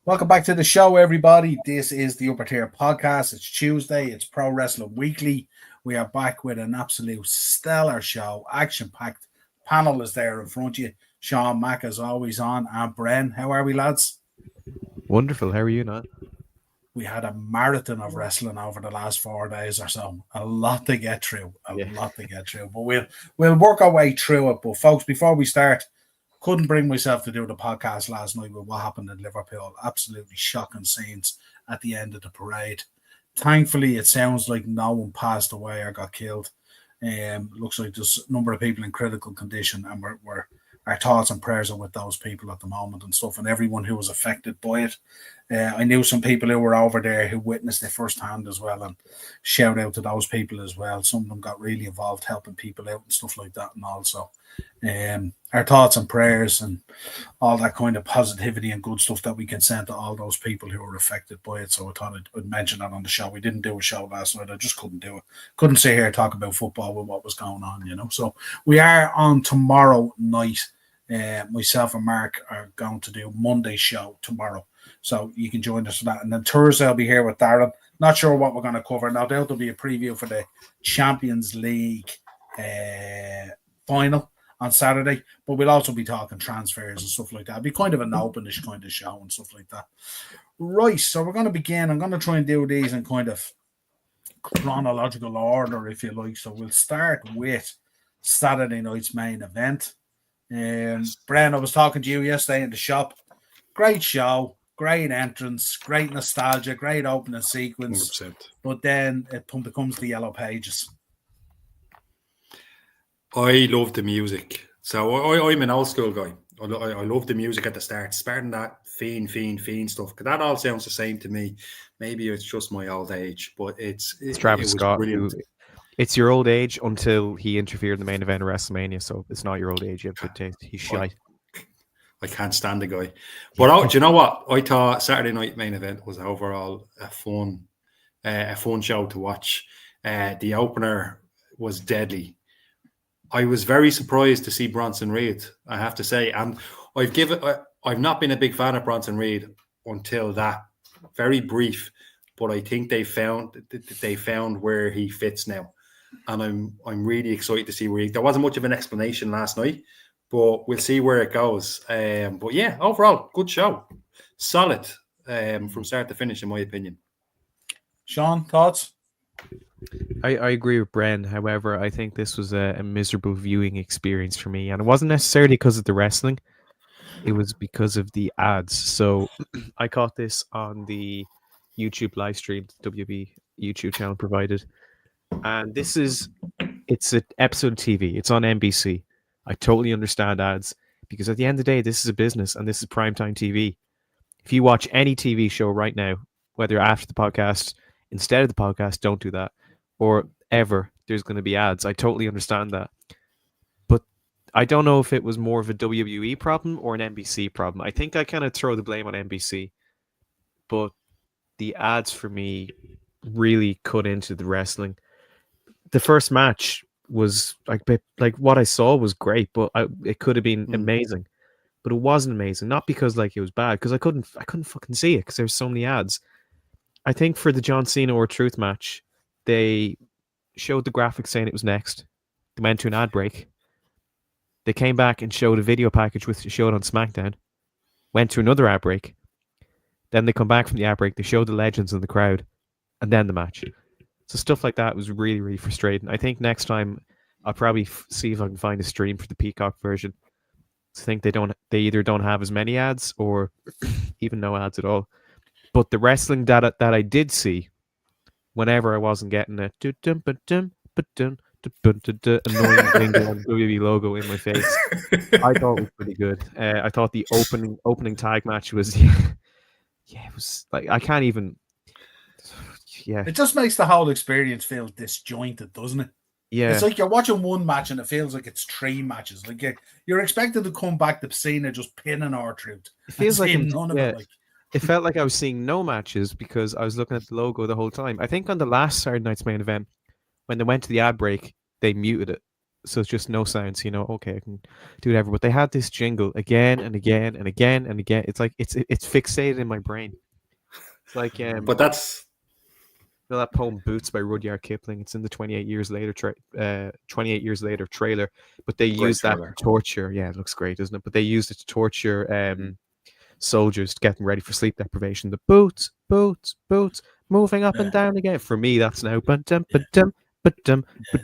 Welcome back to the show, everybody. This is the Upper Tier Podcast. It's Tuesday. It's Pro Wrestling Weekly. We are back with an absolute stellar show, action-packed. Panel is there in front of you. Sean Mack is always on, and Bren. How are we, lads? Wonderful. How are you, Niall? We had a marathon of wrestling over the last 4 days or so. A lot to get through. But we'll work our way through it. But folks, before we start, couldn't bring myself to do the podcast last night with what happened in Liverpool. Absolutely shocking scenes at the end of the parade. Thankfully, it sounds like no one passed away or got killed. Looks like there's a number of people in critical condition, and our thoughts and prayers are with those people at the moment and stuff, and everyone who was affected by it. I knew some people who were over there who witnessed it firsthand as well, and shout out to those people as well. Some of them got really involved helping people out and stuff like that, and also our thoughts and prayers and all that kind of positivity and good stuff that we can send to all those people who were affected by it. So I thought I'd mention that on the show. We didn't do a show last night. I just couldn't do it. Couldn't sit here and talk about football with what was going on, you know. So we are on tomorrow night. Myself and Mark are going to do Monday's show tomorrow. So you can join us for that. And then Thursday I'll be here with Darren. Not sure what we're going to cover. No doubt there'll be a preview for the Champions League final on Saturday, but we'll also be talking transfers and stuff like that. It'll be kind of an openish kind of show and stuff like that. Right, so we're going to begin. I'm going to try and do these in kind of chronological order, if you like. So we'll start with Saturday night's main event. Bren, I was talking to you yesterday in the shop. Great show, great entrance, great nostalgia, great opening sequence. 100%. But then it becomes the Yellow Pages. I love the music. So I'm an old school guy. I love the music at the start. Starting that fiend stuff. Because that all sounds the same to me. Maybe it's just my old age, but it's Travis Scott. It's your old age until he interfered in the main event of WrestleMania. So it's not your old age. You have good taste. He's shite. I can't stand the guy. But do you know what? I thought Saturday night main event was overall a fun show to watch. The opener was deadly. I was very surprised to see Bronson Reed, I have to say. And I've not been a big fan of Bronson Reed until that. Very brief, but I think they found where he fits now. And I'm really excited to see there wasn't much of an explanation last night, but we'll see where it goes. But yeah, overall, good show. Solid from start to finish, in my opinion. Sean, thoughts? I agree with Bren. However, I think this was a miserable viewing experience for me. And it wasn't necessarily because of the wrestling. It was because of the ads. So I caught this on the YouTube live stream the WB YouTube channel provided. And it's an episode of TV. It's on NBC. I totally understand ads because at the end of the day, this is a business and this is primetime TV. If you watch any TV show right now, whether after the podcast, instead of the podcast, don't do that. Or ever, there's going to be ads. I totally understand that. But I don't know if it was more of a WWE problem or an NBC problem. I think I kind of throw the blame on NBC. But the ads for me really cut into the wrestling. The first match was like what I saw was great, but it could have been amazing. But it wasn't amazing. Not because like it was bad, because I couldn't fucking see it because there were so many ads. I think for the John Cena or Truth match, they showed the graphics saying it was next. They went to an ad break. They came back and showed a video package which showed on SmackDown. Went to another ad break. Then they come back from the ad break. They showed the legends in the crowd. And then the match. So stuff like that was really, really frustrating. I think next time I'll probably see if I can find a stream for the Peacock version. I think they either don't have as many ads or even no ads at all. But the wrestling that I did see, whenever I wasn't getting a annoying WWE logo in my face, I thought it was pretty good. I thought the opening tag match was, it was like I can't even. Yeah, it just makes the whole experience feel disjointed, doesn't it? Yeah, it's like you're watching one match and it feels like it's 3 matches. Like you're expected to come back to Cena just pinning R-Truth. It feels like none of it. Like. It felt like I was seeing no matches because I was looking at the logo the whole time. I think on the last Saturday night's main event, when they went to the ad break, they muted it. so it's just no sounds. Okay, I can do whatever. But they had this jingle again and again and again and again. It's like it's fixated in my brain. It's like But that's that poem "Boots" by Rudyard Kipling. It's in the 28 years later 28 years later trailer. But they great used that trailer. to torture. Yeah, it looks great, doesn't it? But they used it to torture soldiers to get them ready for sleep deprivation. The boots, boots, boots, moving up and down again. For me, that's now.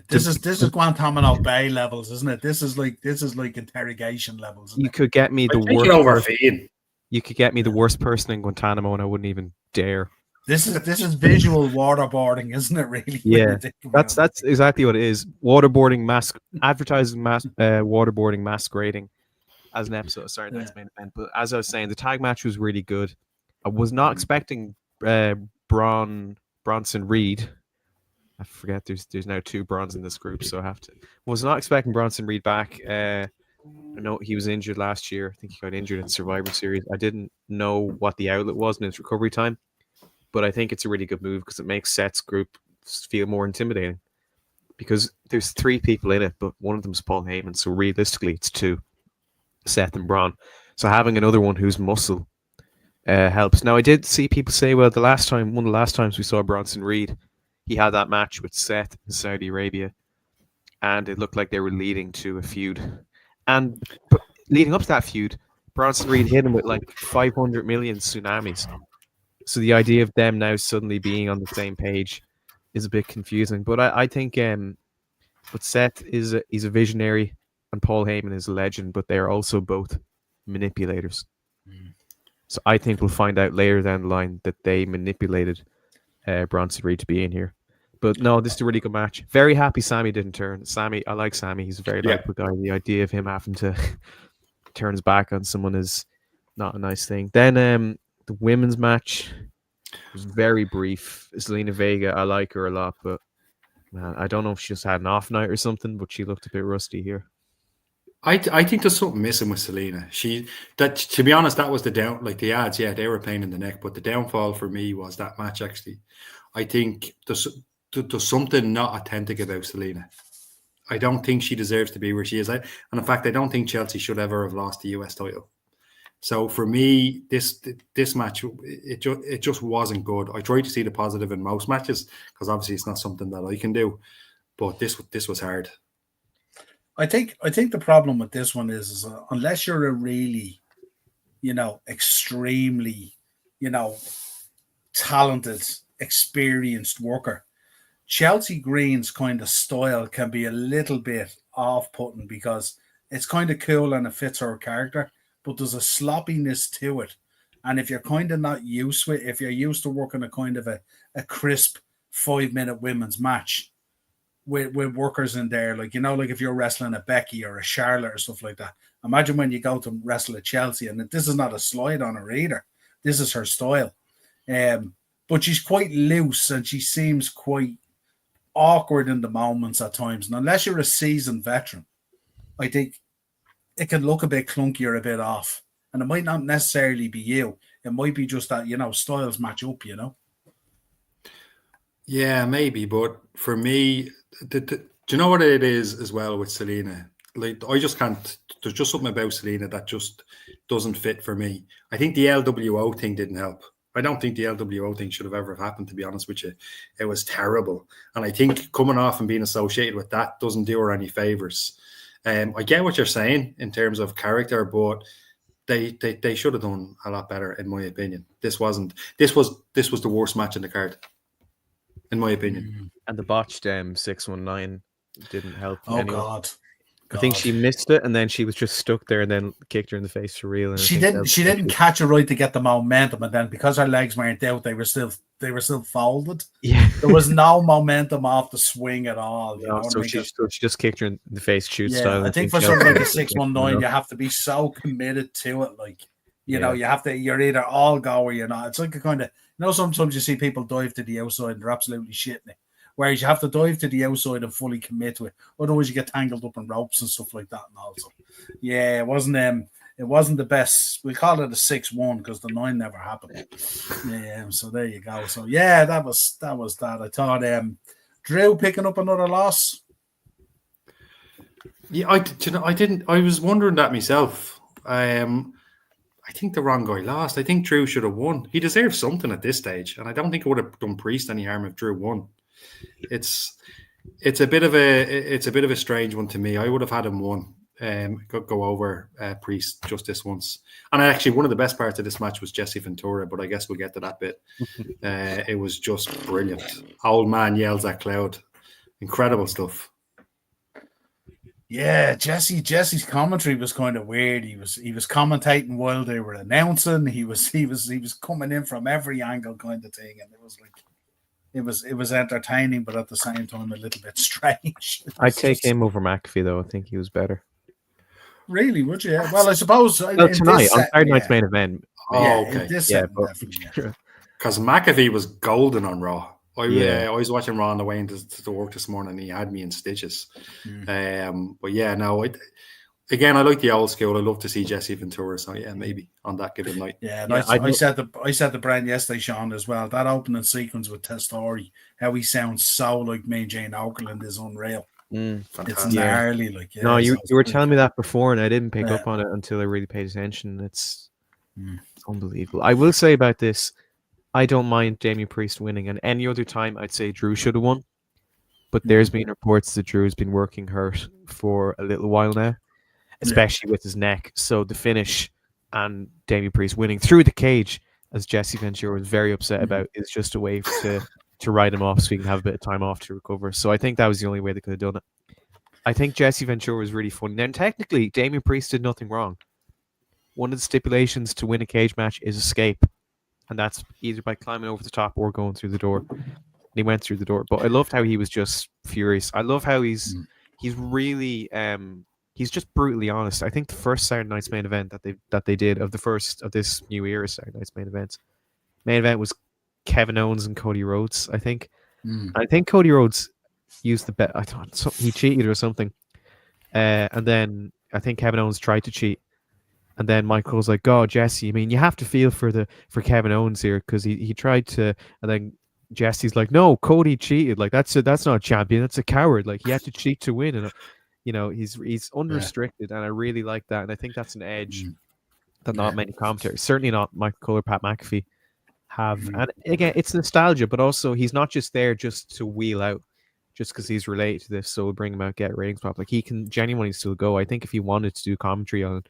This is Guantanamo Bay levels, isn't it? This is like interrogation levels. Isn't You it? could get me the I think worst. you're overfeeding. You could get me the worst person in Guantanamo, and I wouldn't even dare. This is visual waterboarding, isn't it? Really? Yeah, that's exactly what it is. Waterboarding, advertising, waterboarding, masquerading as an episode. Sorry, that's main event. But as I was saying, the tag match was really good. I was not expecting Bronson Reed. I forget there's now 2 Brons in this group, so I have to. Was not expecting Bronson Reed back. I know he was injured last year. I think he got injured in Survivor Series. I didn't know what the outlet was in his recovery time, but I think it's a really good move because it makes Seth's group feel more intimidating. Because there's 3 people in it, but one of them is Paul Heyman, so realistically it's 2, Seth and Braun. So having another one who's muscle helps. Now I did see people say, well, one of the last times we saw Bronson Reed, he had that match with Seth in Saudi Arabia, and it looked like they were leading to a feud. And leading up to that feud, Bronson Reed hit him with like 500 million tsunamis. So the idea of them now suddenly being on the same page is a bit confusing. But I think but Seth he's a visionary, and Paul Heyman is a legend, but they are also both manipulators. So I think we'll find out later down the line that they manipulated Bronson Reed to be in here. But no, this is a really good match. Very happy Sammy didn't turn. I like Sammy. He's a very likable guy. The idea of him having to turn his back on someone is not a nice thing. Then the women's match was very brief. Zelina Vega, I like her a lot, but man, I don't know if she just had an off night or something, but she looked a bit rusty here. I think there's something missing with Selena. To be honest, that was the down. Like the ads, yeah, they were playing in the neck, but the downfall for me was that match. Actually, I think there's something not authentic about Selena. I don't think she deserves to be where she is. And in fact, I don't think Chelsea should ever have lost the US title. So for me, this match, it just wasn't good. I tried to see the positive in most matches because obviously it's not something that I can do, but this was hard. I think the problem with this one is unless you're a really, extremely, talented, experienced worker, Chelsea Green's kind of style can be a little bit off-putting because it's kind of cool and it fits her character, but there's a sloppiness to it. And if you're kind of not used to it, if you're used to working a kind of a crisp 5-minute women's match with workers in there, like if you're wrestling a Becky or a Charlotte or stuff like that, imagine when you go to wrestle at Chelsea, and this is not a slide on her either. This is her style. But she's quite loose and she seems quite awkward in the moments at times. And unless you're a seasoned veteran, I think it can look a bit clunky or a bit off. And it might not necessarily be you. It might be just that, styles match up, Yeah, maybe. But for me, do you know what it is as well with Selena? Like, I just can't. There's just something about Selena that just doesn't fit for me. I think the LWO thing didn't help. I don't think the LWO thing should have ever happened, to be honest with you. It was terrible. And I think coming off and being associated with that doesn't do her any favors. I get what you're saying in terms of character, but they should have done a lot better, in my opinion. This was the worst match in the card, in my opinion. And the botched 619 didn't help. Oh, anyone. God. I think she missed it, and then she was just stuck there, and then kicked her in the face for real. And she didn't catch it right to get the momentum, and then because her legs weren't out, they were still folded. Yeah, there was no momentum off the swing at all. So she just kicked her in the face, shoot style. I think for something like a 619, you have to be so committed to it. Like you have to. You're either all go or you're not. It's like a kind of sometimes you see people dive to the outside and they're absolutely shitting it. Whereas you have to dive to the outside and fully commit to it. Otherwise, you get tangled up in ropes and stuff like that. And also, it wasn't the best. We call it a 6-1 because the 9 never happened. So there you go. So that was that. I thought Drew picking up another loss. Yeah, I didn't. I was wondering that myself. I think the wrong guy lost. I think Drew should have won. He deserves something at this stage, and I don't think it would have done Priest any harm if Drew won. It's a bit of a strange one to me. I would have had him won. Go over Priest just this once. And actually, one of the best parts of this match was Jesse Ventura, but I guess we'll get to that bit. It was just brilliant. Old man yells at Cloud. Incredible stuff. Yeah, Jesse's commentary was kind of weird. He was commentating while they were announcing. He was coming in from every angle, kind of thing, and it was like it was entertaining, but at the same time a little bit strange. I'd take him over McAfee though. I think he was better. Really, would you? Well, I suppose tonight on Saturday night's main event. Oh, okay. Because McAfee was golden on Raw. I was watching Raw on the way into work this morning. And he had me in stitches. But yeah, no. I like the old school. I love to see Jesse Ventura. So yeah, maybe on that given night. Yeah, I said to Brand yesterday, Sean, as well. That opening sequence with Testori, how he sounds so like me and Jane Okerlund is unreal. It's gnarly, like no, you were telling me that before, and I didn't pick up on it until I really paid attention. It's unbelievable. I will say about this, I don't mind Damian Priest winning, and any other time I'd say Drew should have won. But there's been reports that Drew's been working hurt for a little while now, especially with his neck. So the finish and Damian Priest winning through the cage, as Jesse Ventura was very upset about, is just a way to write him off so he can have a bit of time off to recover. So I think that was the only way they could have done it. I think Jesse Ventura was really funny. Then technically, Damian Priest did nothing wrong. One of the stipulations to win a cage match is escape. And that's either by climbing over the top or going through the door. And he went through the door. But I loved how he was just furious. I love how he's really he's just brutally honest. I think the first Saturday night's main event that they did of this new era Saturday night's main event was Kevin Owens and Cody Rhodes, I think. I think Cody Rhodes used the bet. I thought he cheated or something. And then I think Kevin Owens tried to cheat. And then Michael was like, "Oh, Jesse, I mean, you have to feel for Kevin Owens here because he tried to." And then Jesse's like, "No, Cody cheated. Like that's not a champion. That's a coward. Like he had to cheat to win." And he's unrestricted, and I really like that. And I think that's an edge that not many commentators, certainly not Michael Cole or Pat McAfee, have. And again, it's nostalgia, but also he's not just there just to wheel out, just because he's related to this. So we'll bring him out, get ratings pop. Like he can genuinely still go. I think if he wanted to do commentary on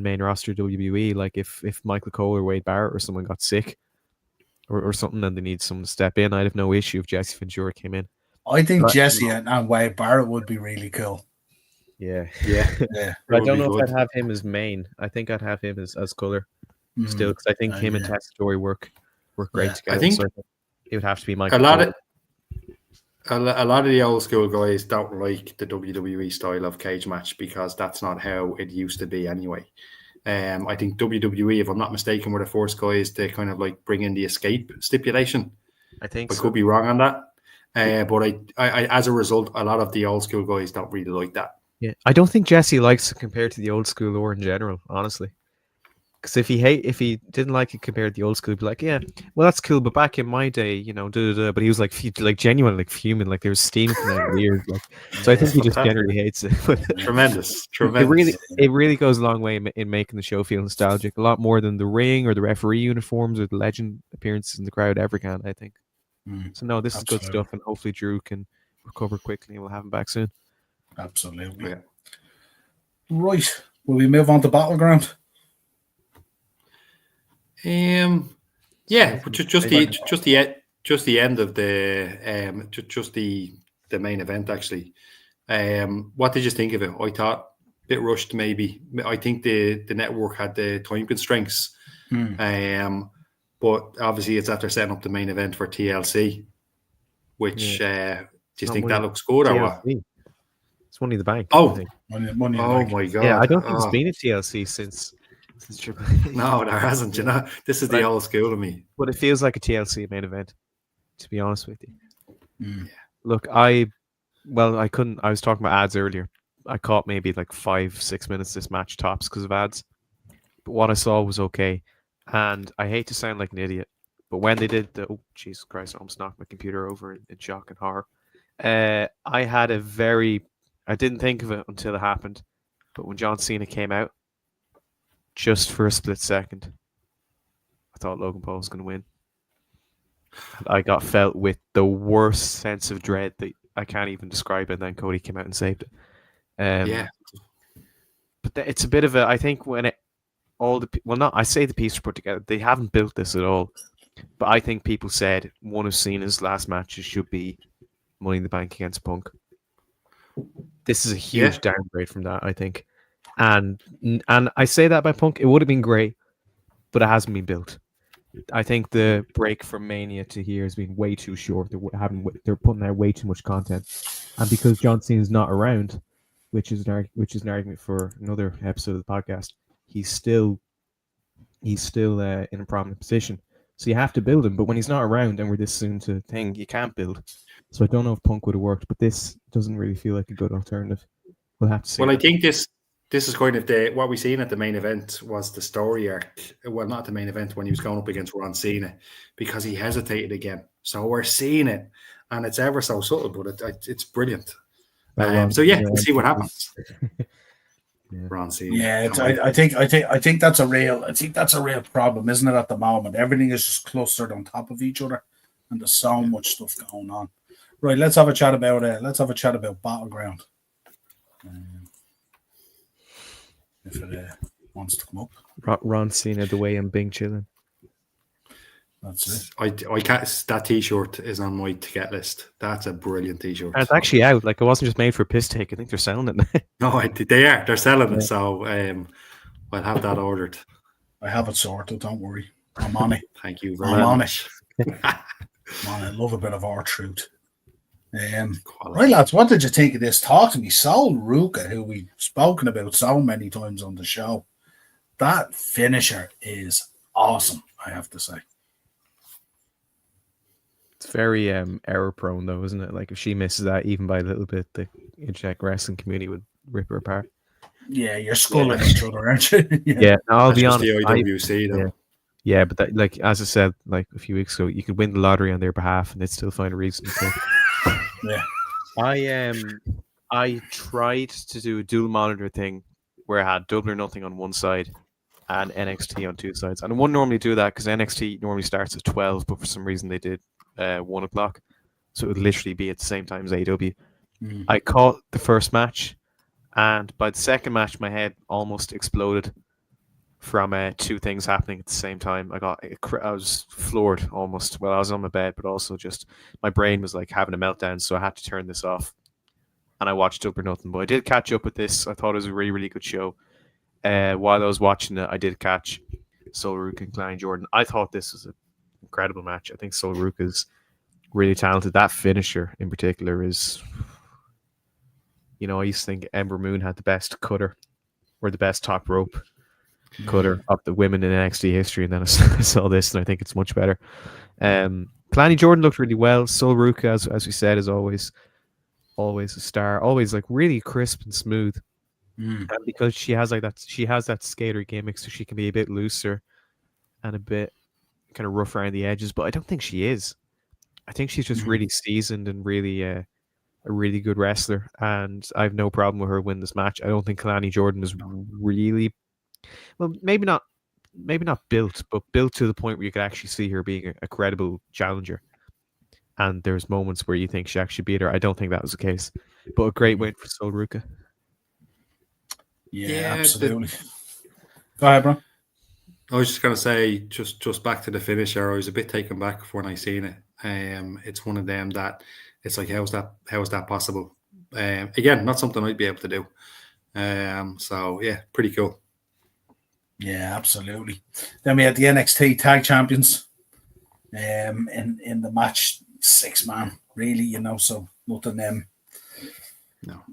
main roster WWE, like if Michael Cole or Wade Barrett or someone got sick or something and they need someone to step in, I'd have no issue if Jesse Ventura came in. I think Jesse and Wade Barrett would be really cool. Yeah. I don't know if I'd have him as main. I think I'd have him as color still, because I think him and Testori work great together. I think so it would have to be Michael Cole. A lot of the old school guys don't like the WWE style of cage match because that's not how it used to be anyway. I think WWE, if I'm not mistaken, were the first guys to kind of like bring in the escape stipulation. I think I could be wrong on that. But I as a result, a lot of the old school guys don't really like that. Yeah, I don't think Jesse likes it compared to the old school or in general, honestly. Because if he didn't like it compared to the old school, he'd be like, yeah, well, that's cool, but back in my day, but he was like genuinely like fuming, like there was steam coming out of his ears, like. So I think he just generally hates it. Tremendous. It really goes a long way in making the show feel nostalgic, a lot more than the ring or the referee uniforms or the legend appearances in the crowd ever can, I think. So no, this is good stuff, and hopefully Drew can recover quickly, and we'll have him back soon. Absolutely. Yeah. Right. Will we move on to Battleground? Yeah, just the end of the main event actually. What did you think of it? I thought a bit rushed maybe. I think the network had the time constraints. But obviously it's after setting up the main event for TLC, which do you think that looks good or what? It's Money in the Bank. Oh, Money my God! Yeah, I don't think it's been a TLC since Triple H. No, there hasn't. This is the old school to me. But it feels like a TLC main event, to be honest with you. Look, I couldn't. I was talking about ads earlier. I caught maybe like 5-6 minutes this match tops because of ads. But what I saw was okay. And I hate to sound like an idiot, but when they did oh Jesus Christ, I almost knocked my computer over in shock and horror. I had a very I didn't think of it until it happened. But when John Cena came out, just for a split second, I thought Logan Paul was going to win. I got felt with the worst sense of dread that I can't even describe it. And then Cody came out and saved it. Yeah. But it's a bit of a. I think when I say the pieces put together, they haven't built this at all. But I think people said one of Cena's last matches should be Money in the Bank against Punk. This is a huge downgrade from that, I think. And I say that by Punk, it would have been great, but it hasn't been built. I think the break from Mania to here has been way too short. They're putting out way too much content, and because John Cena's not around, which is an argument for another episode of the podcast, he's still in a prominent position. So you have to build him, but when he's not around and we're this soon to thing, you can't build. So I don't know if Punk would have worked, but this doesn't really feel like a good alternative. We'll have to see. Well, I think this is kind of what we seen at the main event was the story arc. Well, not the main event when he was going up against Ron Cena, because he hesitated again. So we're seeing it, and it's ever so subtle, but it's brilliant. So we'll see what happens. Ron Cena. Yeah, I think that's a real problem, isn't it? At the moment, everything is just clustered on top of each other, and there's so much stuff going on. Right, let's have a chat about Battleground. If it wants to come up, Ron Cena the way I'm Bing chilling. That's it. I can't. That T-shirt is on my to get list. That's a brilliant T-shirt. And it's actually out. Like, it wasn't just made for a piss take. I think they're selling it now. No, they are. They're selling it. So I'll have that ordered. I have it sorted. Don't worry. I'm on it. Thank you very much. I love a bit of R-Truth. Right, lads, what did you think of this? Talk to me. Sol Ruka, who we've spoken about so many times on the show. That finisher is awesome, I have to say. It's very error prone, though, isn't it? Like, if she misses that even by a little bit, the Internet wrestling community would rip her apart. Yeah, you're sculling each other, aren't you? Yeah, no, I'll be honest. The IWC, though. Yeah, but that, like, as I said, like a few weeks ago, you could win the lottery on their behalf, and they'd still find a reason to. Yeah, I tried to do a dual monitor thing where I had Double or Nothing on one side and NXT on two sides, and I wouldn't normally do that because NXT normally starts at 12, but for some reason they did 1 o'clock, so it would literally be at the same time as AEW. I caught the first match, and by the second match, my head almost exploded from two things happening at the same time. I was floored almost. Well, I was on my bed, but also just my brain was like having a meltdown, so I had to turn this off. And I watched Double or Nothing, but I did catch up with this. I thought it was a really, really good show. While I was watching it, I did catch Sol Ruka and Klein Jordan. I thought this was an incredible match. I think Sol Ruka is really talented. That finisher in particular is, I used to think Ember Moon had the best cutter or the best top rope cutter of the women in NXT history, and then I saw this, and I think it's much better. Kalani Jordan looked really well. Sol Ruka, as we said, is always a star, always like really crisp and smooth. And because she has that skater gimmick, so she can be a bit looser and a bit kind of rough around the edges. But I don't think she is. I think she's just really seasoned and really a really good wrestler, and I have no problem with her winning this match. I don't think Kalani Jordan is really. Well, maybe not built, but built to the point where you could actually see her being a credible challenger. And there's moments where you think she actually beat her. I don't think that was the case, but a great win for Sol Ruka. Yeah, absolutely. Go ahead, bro. I was just going to say, just back to the finisher, I was a bit taken back when I seen it. It's one of them that it's like, how is that possible? Again, not something I'd be able to do. So yeah, pretty cool. Yeah, absolutely. Then we had the NXT Tag Champions in the match, 6-man, really, so nothing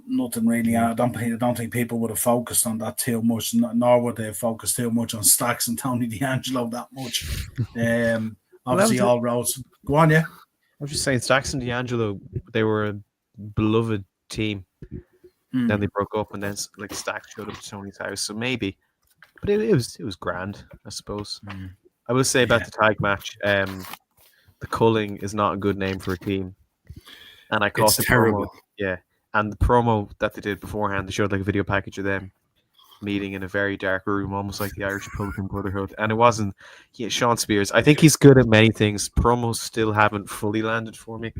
nothing really. I don't think people would have focused on that too much, nor would they have focused too much on Stacks and Tony D'Angelo that much. Obviously, all roads go on. Yeah, I was just saying, Stacks and D'Angelo, they were a beloved team. Then they broke up, and then like Stacks showed up to Tony's house, so maybe. But it was grand, I suppose. I will say about the tag match, the Culling is not a good name for a team, and I caught it's terrible. Yeah, And the promo that they did beforehand, they showed like a video package of them meeting in a very dark room, almost like the Irish Republican Brotherhood. And it wasn't Sean Spears. I think he's good at many things. Promos still haven't fully landed for me.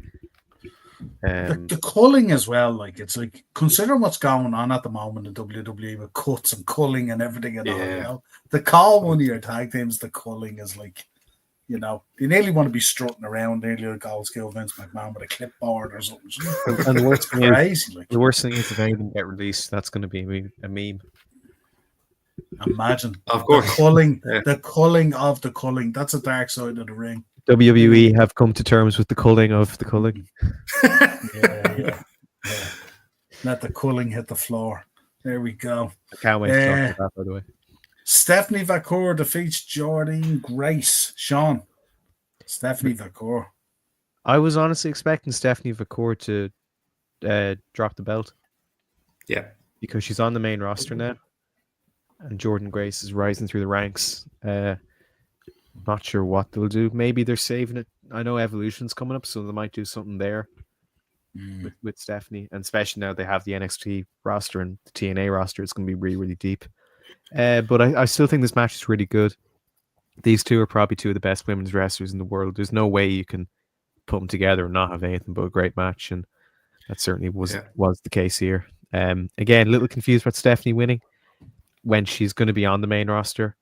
The culling as well, like it's like consider what's going on at the moment in WWE with cuts and culling and everything and all, you know. The call one of your tag teams, the culling is like, you know, you nearly want to be strutting around nearly like old school Vince McMahon with a clipboard or something. And the worst thing crazy, is, like. The worst thing is if anything get released, that's going to be a meme. Imagine, of course, the culling of the culling. That's a dark side of the ring. WWE have come to terms with the culling of the culling. yeah. Let the culling hit the floor. There we go. I can't wait to talk about that, by the way. Stephanie Vacour defeats Jordynne Grace. Sean, Stephanie Vacour. I was honestly expecting Stephanie Vacour to drop the belt. Yeah. Because she's on the main roster now. And Jordynne Grace is rising through the ranks. Not sure what they'll do. Maybe they're saving it. I know Evolution's coming up, so they might do something there with Stephanie. And especially now they have the NXT roster and the TNA roster. It's going to be really, really deep. But I still think this match is really good. These two are probably two of the best women's wrestlers in the world. There's no way you can put them together and not have anything but a great match. And that certainly was the case here. Again, a little confused about Stephanie winning when she's going to be on the main roster.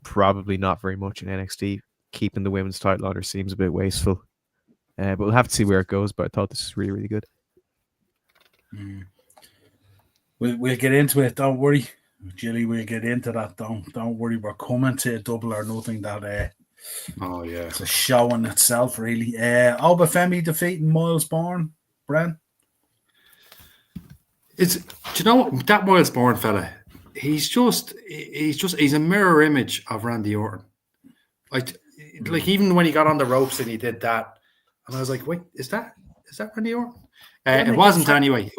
Probably not very much in NXT. Keeping the women's title on her seems a bit wasteful. But we'll have to see where it goes. But I thought this was really, really good. We'll get into it. Don't worry, Jilly. We'll get into that. Don't worry. We're coming to Double or Nothing. That it's a show in itself, really. Obafemi defeating Miles Bourne. Bren. Do you know what, that Miles Bourne fella? He's a mirror image of Randy Orton. Like even when he got on the ropes and he did that, and I was like, wait, is that Randy Orton? It wasn't anyway.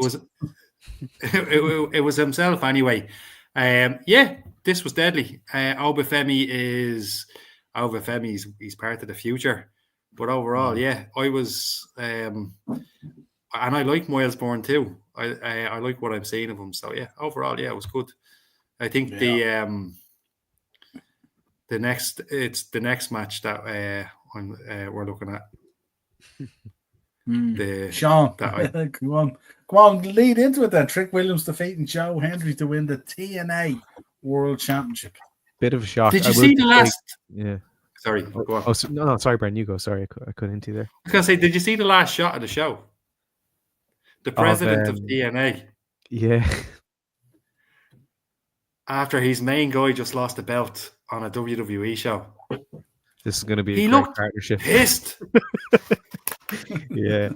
It was himself anyway. This was deadly. Obafemi's he's part of the future. But overall, I was and I like Miles Bourne too. I like what I'm seeing of him. So overall, it was good. I think the next match that we're looking at. Sean, come on, lead into it then. Trick Williams defeating Joe Hendry to win the TNA World Championship. Bit of a shock. Did you see the last? Sorry, go on. Oh, no, sorry, Brian, you go. Sorry, I couldn't hint you there. I was gonna say, did you see the last shot of the show? The president of TNA. Yeah. After his main guy just lost the belt on a WWE show. This is going to be a great partnership. Pissed. Yeah.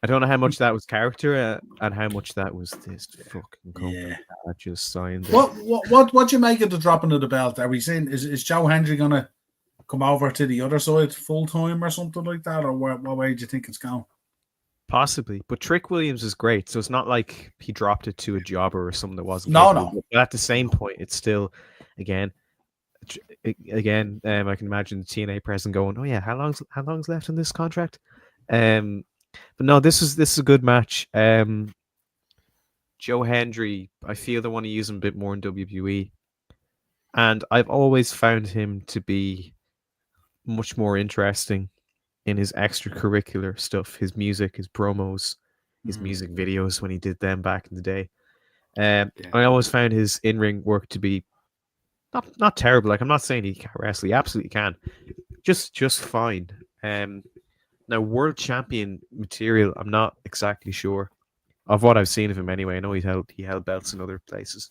I don't know how much that was character and how much that was this fucking company that just signed it. What do you make of the dropping of the belt? Are we saying is Joe Hendry going to come over to the other side full time or something like that, or what way do you think it's going? Possibly, but Trick Williams is great, so it's not like he dropped it to a jobber or something that wasn't. No. But at the same point, it's still, again, I can imagine the TNA president going, "Oh yeah, how long's left in this contract?" But no, this is a good match. Joe Hendry, I feel they want to use him a bit more in WWE, and I've always found him to be much more interesting in his extracurricular stuff, his music, his promos, his music videos when he did them back in the day. I always found his in-ring work to be not terrible. Like, I'm not saying he can't wrestle, he absolutely can. Just fine. Now, world champion material, I'm not exactly sure of what I've seen of him anyway. I know he held belts in other places.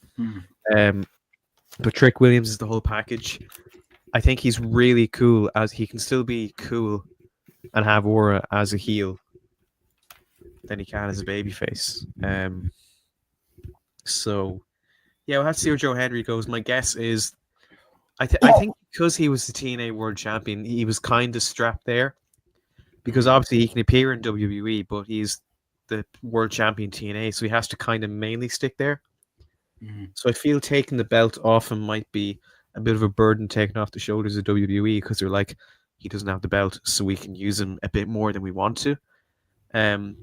But Trick Williams is the whole package. I think he's really cool, as he can still be cool and have aura as a heel than he can as a babyface. So we'll have to see where Joe Hendry goes. My guess is, I think because he was the TNA World Champion, he was kind of strapped there. Because obviously he can appear in WWE, but he's the World Champion TNA, so he has to kind of mainly stick there. So I feel taking the belt off him might be a bit of a burden taken off the shoulders of WWE, because they're like, he doesn't have the belt, so we can use him a bit more than we want to. I'm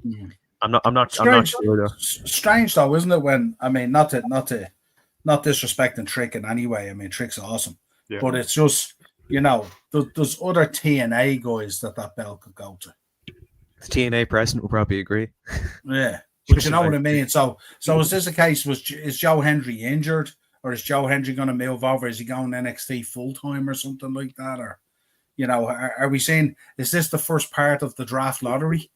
I'm not Strange, sure though. strange though, isn't it? When I mean, not disrespecting Trick in any way. I mean, Trick's awesome, Yeah. but it's just there's other TNA guys that belt could go to. The TNA president will probably agree. Yeah, but you know what I mean. So is this a case? Is Joe Hendry injured, or is Joe Hendry going to move over? Is he going NXT full time or something like that? Or are we saying, is this the first part of the draft lottery?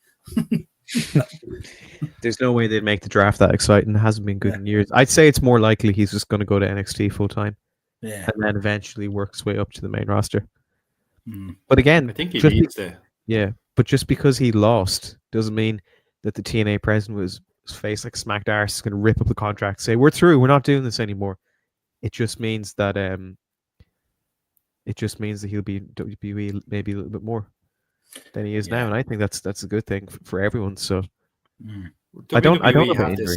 There's no way they'd make the draft that exciting. It hasn't been good in years. I'd say it's more likely he's just going to go to NXT full time, and then eventually work his way up to the main roster. But again, I think he needs to. Yeah, but just because he lost doesn't mean that the TNA president was face like smacked arse is going to rip up the contract, say we're through, we're not doing this anymore. It just means that he'll be WWE maybe a little bit more than he is now, and I think that's a good thing for everyone. So I don't know about injury.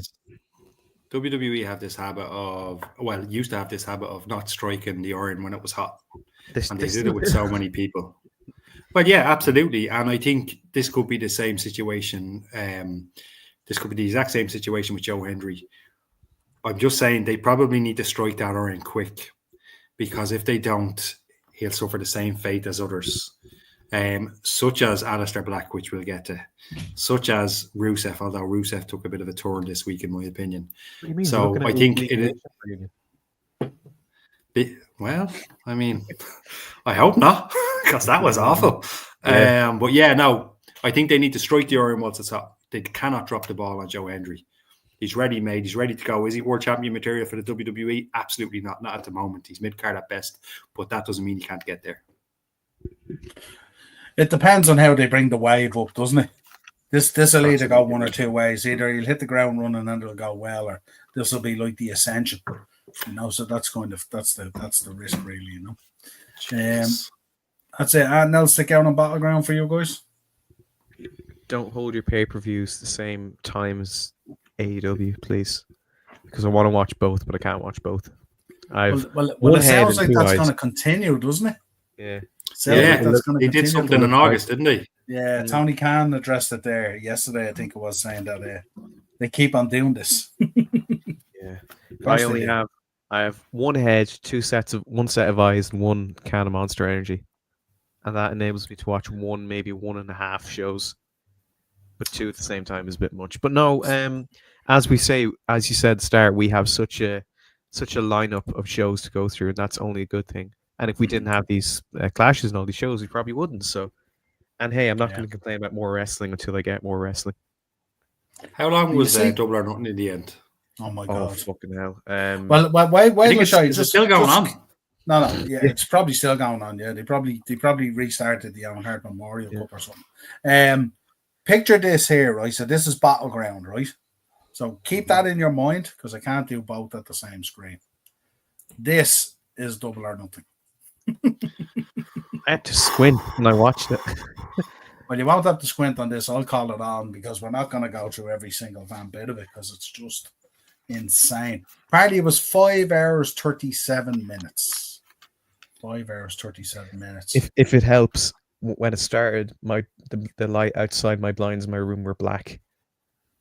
WWE have this habit of, used to have this habit of not striking the iron when it was hot, and they did it with so many people. Well, yeah, absolutely, and I think this could be the same situation. This could be the exact same situation with Joe Hendry. I'm just saying they probably need to strike that iron quick, because if they don't, he'll suffer the same fate as others, such as Aleister Black, which we'll get to, such as Rusev, although Rusev took a bit of a turn this week, in my opinion. What do you mean? So I think I mean, I hope not, because that was awful. Yeah. But yeah, no, I think they need to strike the iron once it's hot. They cannot drop the ball on Joe Hendry. He's ready, mate. He's ready to go. Is he world champion material for the WWE? Absolutely not. Not at the moment. He's mid-card at best, but that doesn't mean he can't get there. It depends on how they bring the wave up, doesn't it? This will either go one or two ways. Either he'll hit the ground running and it'll go well, or this will be like the ascension. So that's the risk, really. That's it. And they'll stick out on Battleground for you guys. Don't hold your pay-per-views the same time as AEW, please, because I want to watch both, but I can't watch both. Well, it sounds like that's going to continue, doesn't it? Yeah. He did something in August, didn't he? Yeah, Tony Khan addressed it there yesterday. I think it was saying that they keep on doing this. Yeah, I have one head, one set of eyes, and one can of Monster Energy, and that enables me to watch maybe 1.5 shows. But 2 at the same time is a bit much. But no, as you said at the start, we have such a lineup of shows to go through, and that's only a good thing. And if we didn't have these clashes and all these shows, we probably wouldn't. So, and hey, I'm not going to complain about more wrestling until I get more wrestling. How long was Double or Nothing in the end? Oh my god! Oh fucking hell! Wait, is it still going on? No, yeah, it's probably still going on. Yeah, they probably restarted the Owen Hart Memorial Cup or something. Picture this here, right? So this is Battleground, right? So keep that in your mind, because I can't do both at the same screen. This is Double or Nothing. I had to squint when I watched it. Well, you won't have to squint on this. I'll call it on, because we're not going to go through every single damn bit of it, because it's just insane. Apparently, it was 5 hours 37 minutes. 5 hours 37 minutes. If it helps, when it started, the light outside my blinds in my room were black,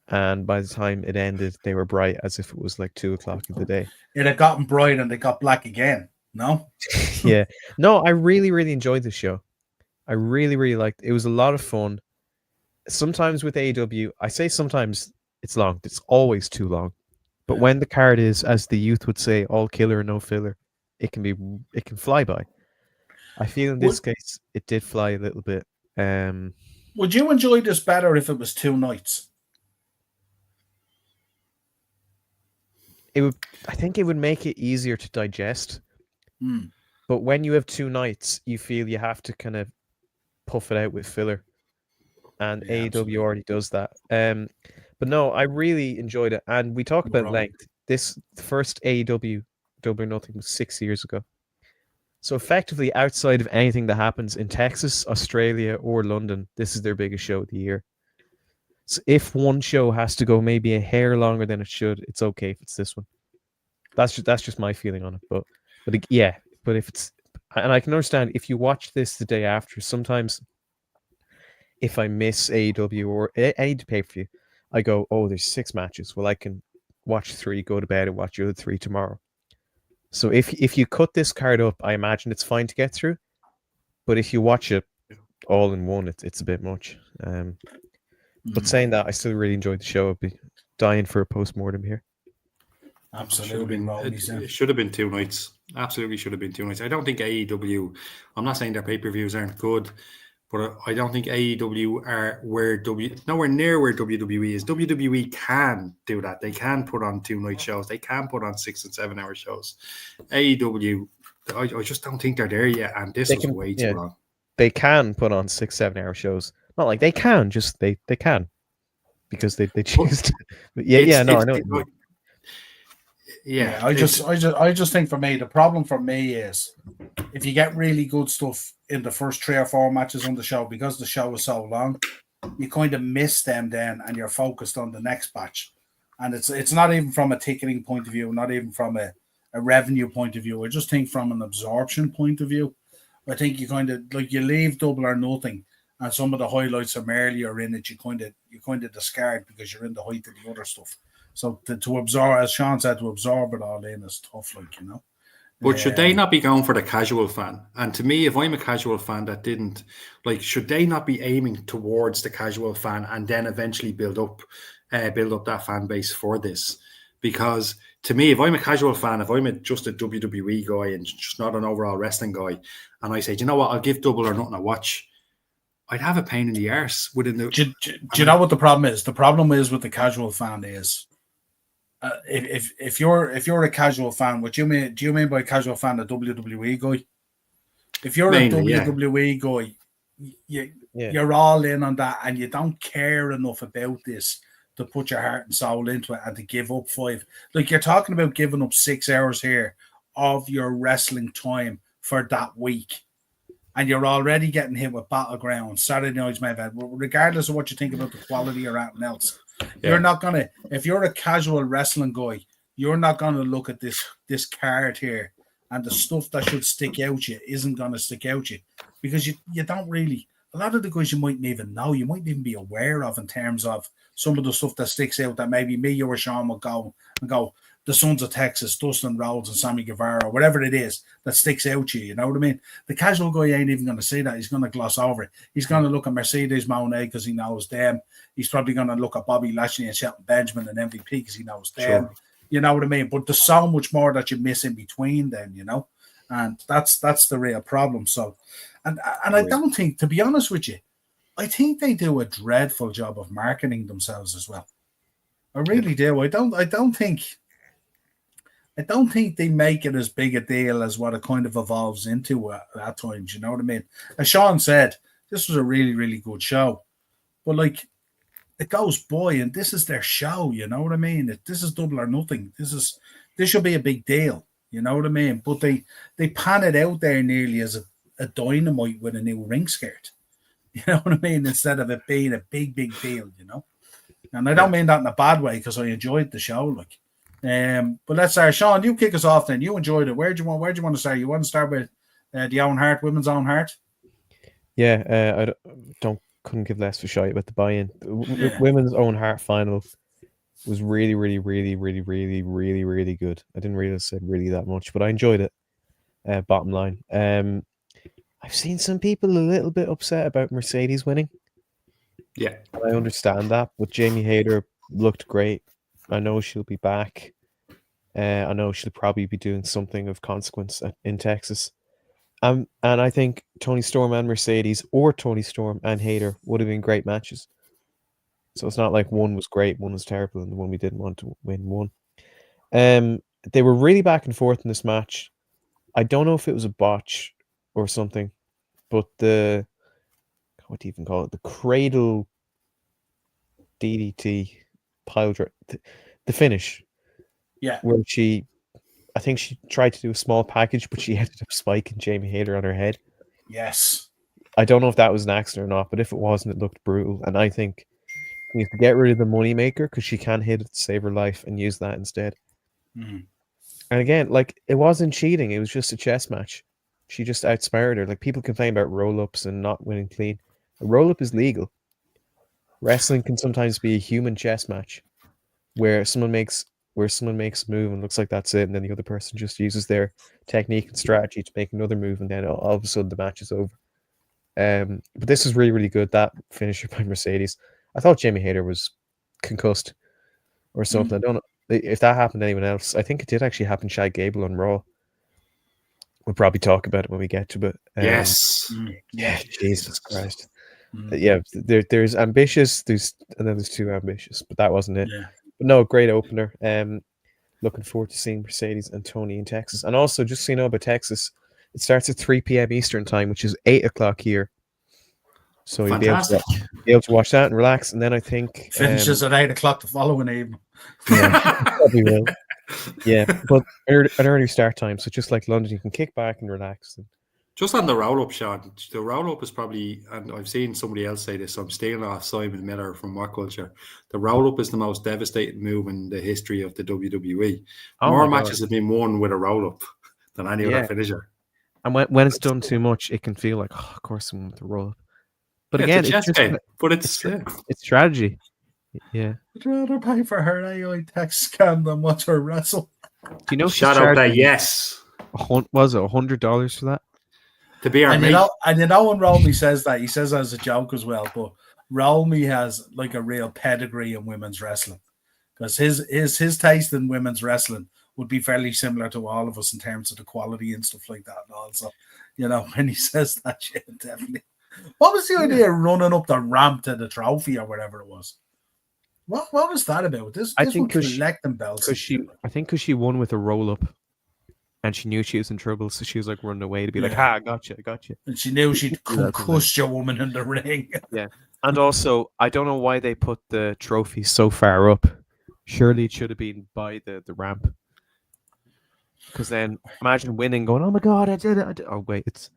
and by the time it ended, they were bright as if it was like 2:00 in the day. It had gotten bright and they got black again. No? Yeah. No, I really, really enjoyed the show. I really, really liked it. It was a lot of fun. Sometimes with AEW, I say sometimes it's long. It's always too long. But when the card is, as the youth would say, all killer, no filler, it can fly by. I feel in this case it did fly a little bit. Would you enjoy this better if it was 2 nights? I think it would make it easier to digest. But when you have 2 nights, you feel you have to kind of puff it out with filler. And AEW absolutely already does that. But no, I really enjoyed it. And we talk about length. The first AEW Double or Nothing was 6 years ago. So effectively, outside of anything that happens in Texas, Australia, or London, this is their biggest show of the year. So if one show has to go maybe a hair longer than it should, it's okay if it's this one. That's just my feeling on it. But if it's, and I can understand if you watch this the day after, sometimes if I miss AEW or any pay-per-view, I go, oh, there's 6 matches. Well, I can watch 3, go to bed, and watch the other 3 tomorrow. So if you cut this card up, I imagine it's fine to get through. But if you watch it all in one, it's a bit much. But saying that, I still really enjoyed the show. I'd be dying for a post-mortem here. Absolutely. It should have been 2 nights. Absolutely should have been 2 nights. I don't think AEW, I'm not saying their pay-per-views aren't good, but I don't think AEW are nowhere near where WWE is. WWE can do that. They can put on 2-night shows. They can put on 6 and 7 hour shows. AEW, I just don't think they're there yet. And this was way too long. They can put on 6-7 hour shows. Not like they can, just they can. Because they choose to. I know. I just think for me, the problem for me is if you get really good stuff in the first 3 or 4 matches on the show, because the show is so long, you kind of miss them then, and you're focused on the next batch. And it's not even from a ticketing point of view, not even from a revenue point of view. I just think from an absorption point of view, I think you kind of like you leave Double or Nothing, and some of the highlights from earlier in it, you kind of discard because you're in the height of the other stuff. So to absorb, as Sean said, to absorb it all in is tough, But should they not be going for the casual fan? And to me, if I'm a casual fan that didn't, should they not be aiming towards the casual fan and then eventually build up that fan base for this? Because to me, if I'm a casual fan, if I'm just a WWE guy and just not an overall wrestling guy, and I say, do you know what, I'll give Double or Nothing a watch, I'd have a pain in the arse within the. Do you know what the problem is? The problem is with the casual fan is. If you're a casual fan, do you mean by casual fan a WWE guy? If you're mainly, a WWE guy, you're all in on that, and you don't care enough about this to put your heart and soul into it and to give up 5. Like you're talking about giving up 6 hours here of your wrestling time for that week, and you're already getting hit with Battleground, Saturday Night's Main Event, regardless of what you think about the quality or anything else. Yeah. You're not gonna, if you're a casual wrestling guy, you're not gonna look at this card here and the stuff that should stick out you isn't gonna stick out you because you don't really. A lot of the guys you mightn't even know, you mightn't even be aware of in terms of some of the stuff that sticks out that maybe me or Sean will go the Sons of Texas, Dustin Rhodes and Sammy Guevara, or whatever it is that sticks out to you. You know what I mean? The casual guy ain't even going to see that. He's going to gloss over it. He's going to look at Mercedes Moné because he knows them. He's probably going to look at Bobby Lashley and Shelton Benjamin and MVP because he knows them. Sure. You know what I mean? But there's so much more that you miss in between then, and that's the real problem. So, and I don't think, to be honest with you, I think they do a dreadful job of marketing themselves as well. I really do. I don't think they make it as big a deal as what it kind of evolves into at times. You know what I mean? As Sean said, this was a really, really good show. But it goes by, and this is their show. You know what I mean? This is Double or Nothing. This should be a big deal. You know what I mean? But they pan it out there nearly as a dynamite with a new ring skirt. You know what I mean? Instead of it being a big, big deal. And I don't mean that in a bad way because I enjoyed the show. But let's start. Sean, you kick us off then. You enjoyed it. Where do you want to start? You want to start with the Owen Hart, Women's Owen Hart? Yeah, I couldn't give less of a shite about the buy-in. Women's Owen Hart final was really, really, really, really, really, really, really good. I didn't realize I said really that much, but I enjoyed it. Bottom line. I've seen some people a little bit upset about Mercedes winning. Yeah. I understand that, but Jamie Hayter looked great. I know she'll be back. I know she'll probably be doing something of consequence in Texas. And I think Toni Storm and Mercedes, or Toni Storm and Hayter, would have been great matches. So it's not like one was great, one was terrible, and the one we didn't want to win won. They were really back and forth in this match. I don't know if it was a botch or something, but what do you even call it? The cradle DDT pile driver, the finish. Yeah. Where I think she tried to do a small package, but she ended up spiking Jamie Hayter on her head. Yes. I don't know if that was an accident or not, but if it wasn't, it looked brutal. And I think we have to get rid of the moneymaker because she can hit it to save her life and use that instead. Mm. And again, it wasn't cheating. It was just a chess match. She just outsmarted her. People complain about roll-ups and not winning clean. A roll-up is legal. wrestling can sometimes be a human chess match where someone makes a move and looks like that's it, and then the other person just uses their technique and strategy to make another move, and then all of a sudden the match is over. But this is really, really good. That finisher by Mercedes. I thought Jamie Hayter was concussed or something. I don't know if that happened to anyone else. I think it did actually happen to Shad Gable on Raw. We'll probably talk about it when we get to it. Yes. Yeah, Jesus Christ. Yeah, there's ambitious, and then there's too ambitious, but that wasn't it. Yeah. But no, great opener. Looking forward to seeing Mercedes and Tony in Texas. And also, just so you know about Texas, it starts at 3 p.m. Eastern time, which is 8 o'clock here. So you'll be able to watch that and relax. And then I think finishes at 8 o'clock the following evening. Yeah, probably will. Yeah, but an early start time. So just like London, you can kick back and relax. Just on the roll-up, Sean, the roll-up is probably, and I've seen somebody else say this, so I'm stealing off Simon Miller from What Culture. The roll-up is the most devastating move in the history of the WWE. More matches have been won with a roll-up than any other finisher. And when it's done too much, it can feel like, oh, of course, I'm with the roll-up. But again, it's strategy. Yeah. I'd rather pay for her AI tech scam than watch her wrestle. Do you know Shout out that yes. Was it $100 for that? To be our mate. And you know when Romy says that, he says that as a joke as well, but Romy has like a real pedigree in women's wrestling. Because his taste in women's wrestling would be fairly similar to all of us in terms of the quality and stuff like that. And also, you know, when he says that shit, definitely. What was the idea of running up the ramp to the trophy or whatever it was? What was that about? I think collecting belts. Because she won with a roll up, and she knew she was in trouble, so she was like running away to be like, "Ah, I got you." And she knew she'd concussed your woman in the ring. Yeah, and also I don't know why they put the trophy so far up. Surely it should have been by the ramp. Because then imagine winning, going, "Oh my god, I did it!" Oh wait, it's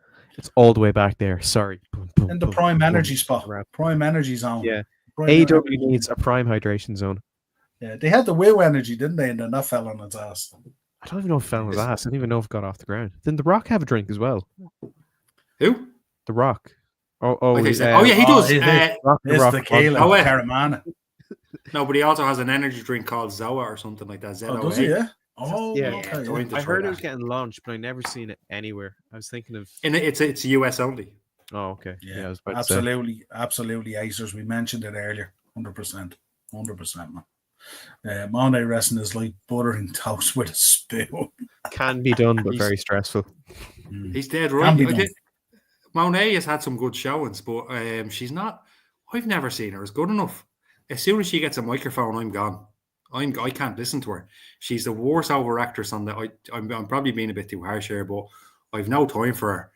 all the way back there. Sorry. In the prime energy spot, prime energy zone. Yeah. AEW needs a prime hydration zone. Yeah, they had the Woo energy, didn't they? And then that fell on its ass. I don't even know if it fell on its ass. I don't even know if it got off the ground. Didn't The Rock have a drink as well? Who? The Rock. Yeah, he does. The tequila, Caramana. No, but he also has an energy drink called Zoa or something like that. Oh, does he? Yeah. Oh, yeah. Okay. I heard it was getting launched, but I never seen it anywhere. I was thinking of. It's US only. Oh, okay. Yeah, I was about absolutely, to say. Absolutely, Acers. We mentioned it earlier. 100%, man. Monday wrestling is like buttering toast with a spoon. Can be done, but very stressful. He's dead right. Monet has had some good showings, but she's not. I've never seen her as good enough. As soon as she gets a microphone, I'm gone. I can't listen to her. She's the worst over actress on the. I'm probably being a bit too harsh here, but I've no time for her.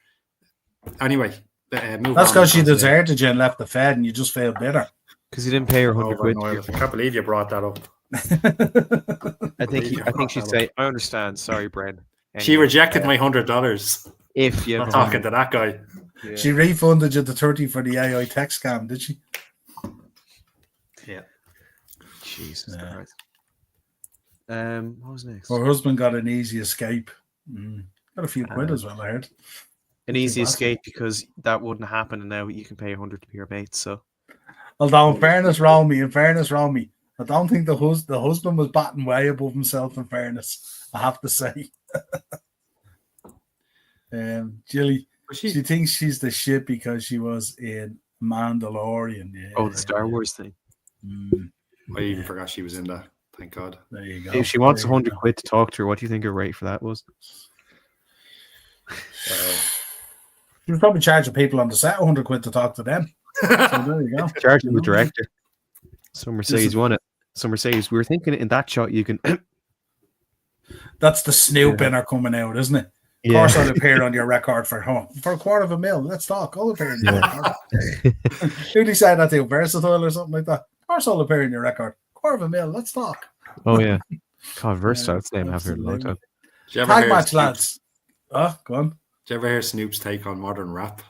Anyway. That's because she deserted you and left the Fed, and you just feel bitter. Because you didn't pay her $100. I can't believe you brought that up. I think she'd say, "I understand. Sorry, Bren." Anyway, she rejected my $100. If you're not talking to that guy, she refunded you the 30 for the AI tech scam, did she? Yeah. Jesus Christ. What was next? Her husband got an easy escape. Got a few quid as well, I heard. An easy escape because that wouldn't happen, and now you can pay $100 to be your mate. So, although in fairness, Romy, I don't think the husband was batting way above himself. In fairness, I have to say, Jilly, she thinks she's the shit because she was in Mandalorian. Yeah, the Star Wars thing. I even forgot she was in that. Thank God. There you go. If she wants $100 to talk to her, what do you think her rate for that was? She was probably charging people on the set $100 to talk to them. So there you go. Charging the director. So Mercedes won it. So Mercedes, we were thinking in that shot you can. That's the Snoop inner coming out, isn't it? Of course, I'll appear on your record for $250,000. Let's talk. I'll appear in your record. Who did he say that to? Versatile or something like that? Of course, I'll appear in your record. $250,000. Let's talk. Oh yeah, God, Versatile. That's the name I've heard a long time. Tag match, lads. Go on. Did you ever hear Snoop's take on modern rap?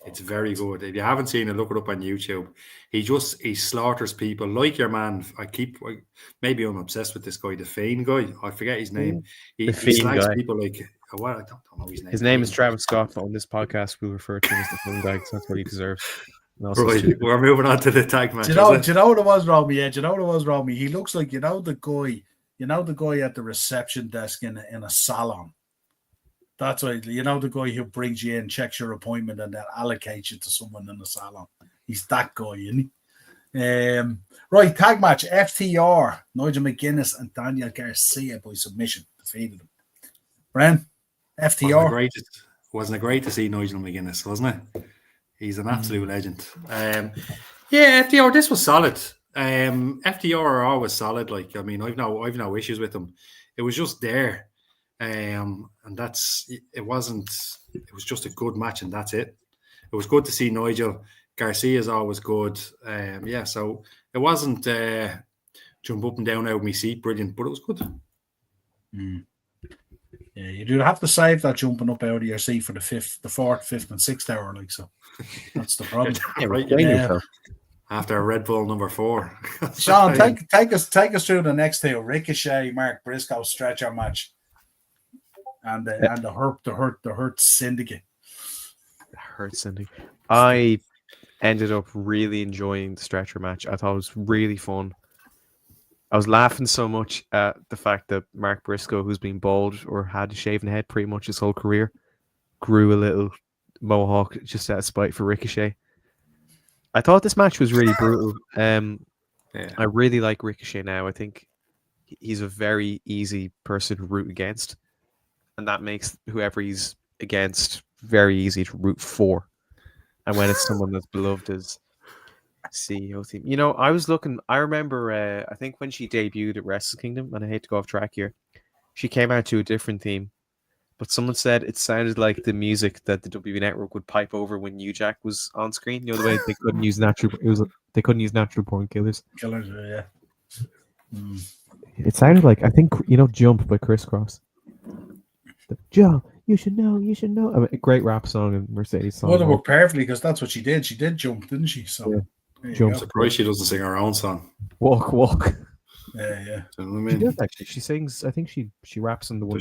It's very good. If you haven't seen it, look it up on YouTube. He slaughters people like your man. Maybe I'm obsessed with this guy, the Fiend guy. I forget his name. He slags people like I don't know his name. His name is Travis Scott, but on this podcast we'll refer to him as the Fiend guy because that's what he deserves. And also Right, stupid. we're moving on to the tag match. Do you know what it was, Romy? Yeah, do you know what it was, Romy? He looks like the guy at the reception desk in a salon. That's why the guy who brings you in, checks your appointment, and then allocates you to someone in the salon. He's that guy, isn't he? Right, tag match: FTR, Nigel McGuinness and Daniel Garcia by submission defeated them. Bren, FTR. Wasn't it great to see Nigel McGuinness, wasn't it? He's an absolute legend. Yeah, FTR, this was solid. FTR are always solid. Like, I mean, I've no issues with them. It was just there. And it was just a good match, and that's it. It was good to see Nigel. Garcia is always good. So it wasn't jump up and down out of my seat, brilliant, but it was good. Yeah, you do have to save that jumping up out of your seat for the fourth, fifth, and sixth hour, like so. That's the problem. After a Red Bull number 4. Sean, take us through the next two: Ricochet, Mark Briscoe stretcher match, and the Hurt Syndicate. Hurt Syndicate. I ended up really enjoying the stretcher match. I thought it was really fun. I was laughing so much at the fact that Mark Briscoe, who's been bald or had a shaven head pretty much his whole career, grew a little mohawk just out of spite for Ricochet. I thought this match was really brutal. I really like Ricochet now. I think he's a very easy person to root against, and that makes whoever he's against very easy to root for. And when it's someone that's beloved as CEO team, I remember, I think when she debuted at Wrestle Kingdom, and I hate to go off track here, she came out to a different theme, but someone said it sounded like the music that the WWE Network would pipe over when New Jack was on screen. The way they couldn't use natural born killers. Yeah. It sounded like, I think, Jump by Criss Cross. Joe, you should know. I mean, a great rap song and Mercedes song. Well, it worked perfectly because that's what she did. She did jump, didn't she? So. Yeah. I'm surprised she doesn't sing her own song. Walk. Yeah. Do you know what I mean? She does actually. She sings. I think she raps on the one.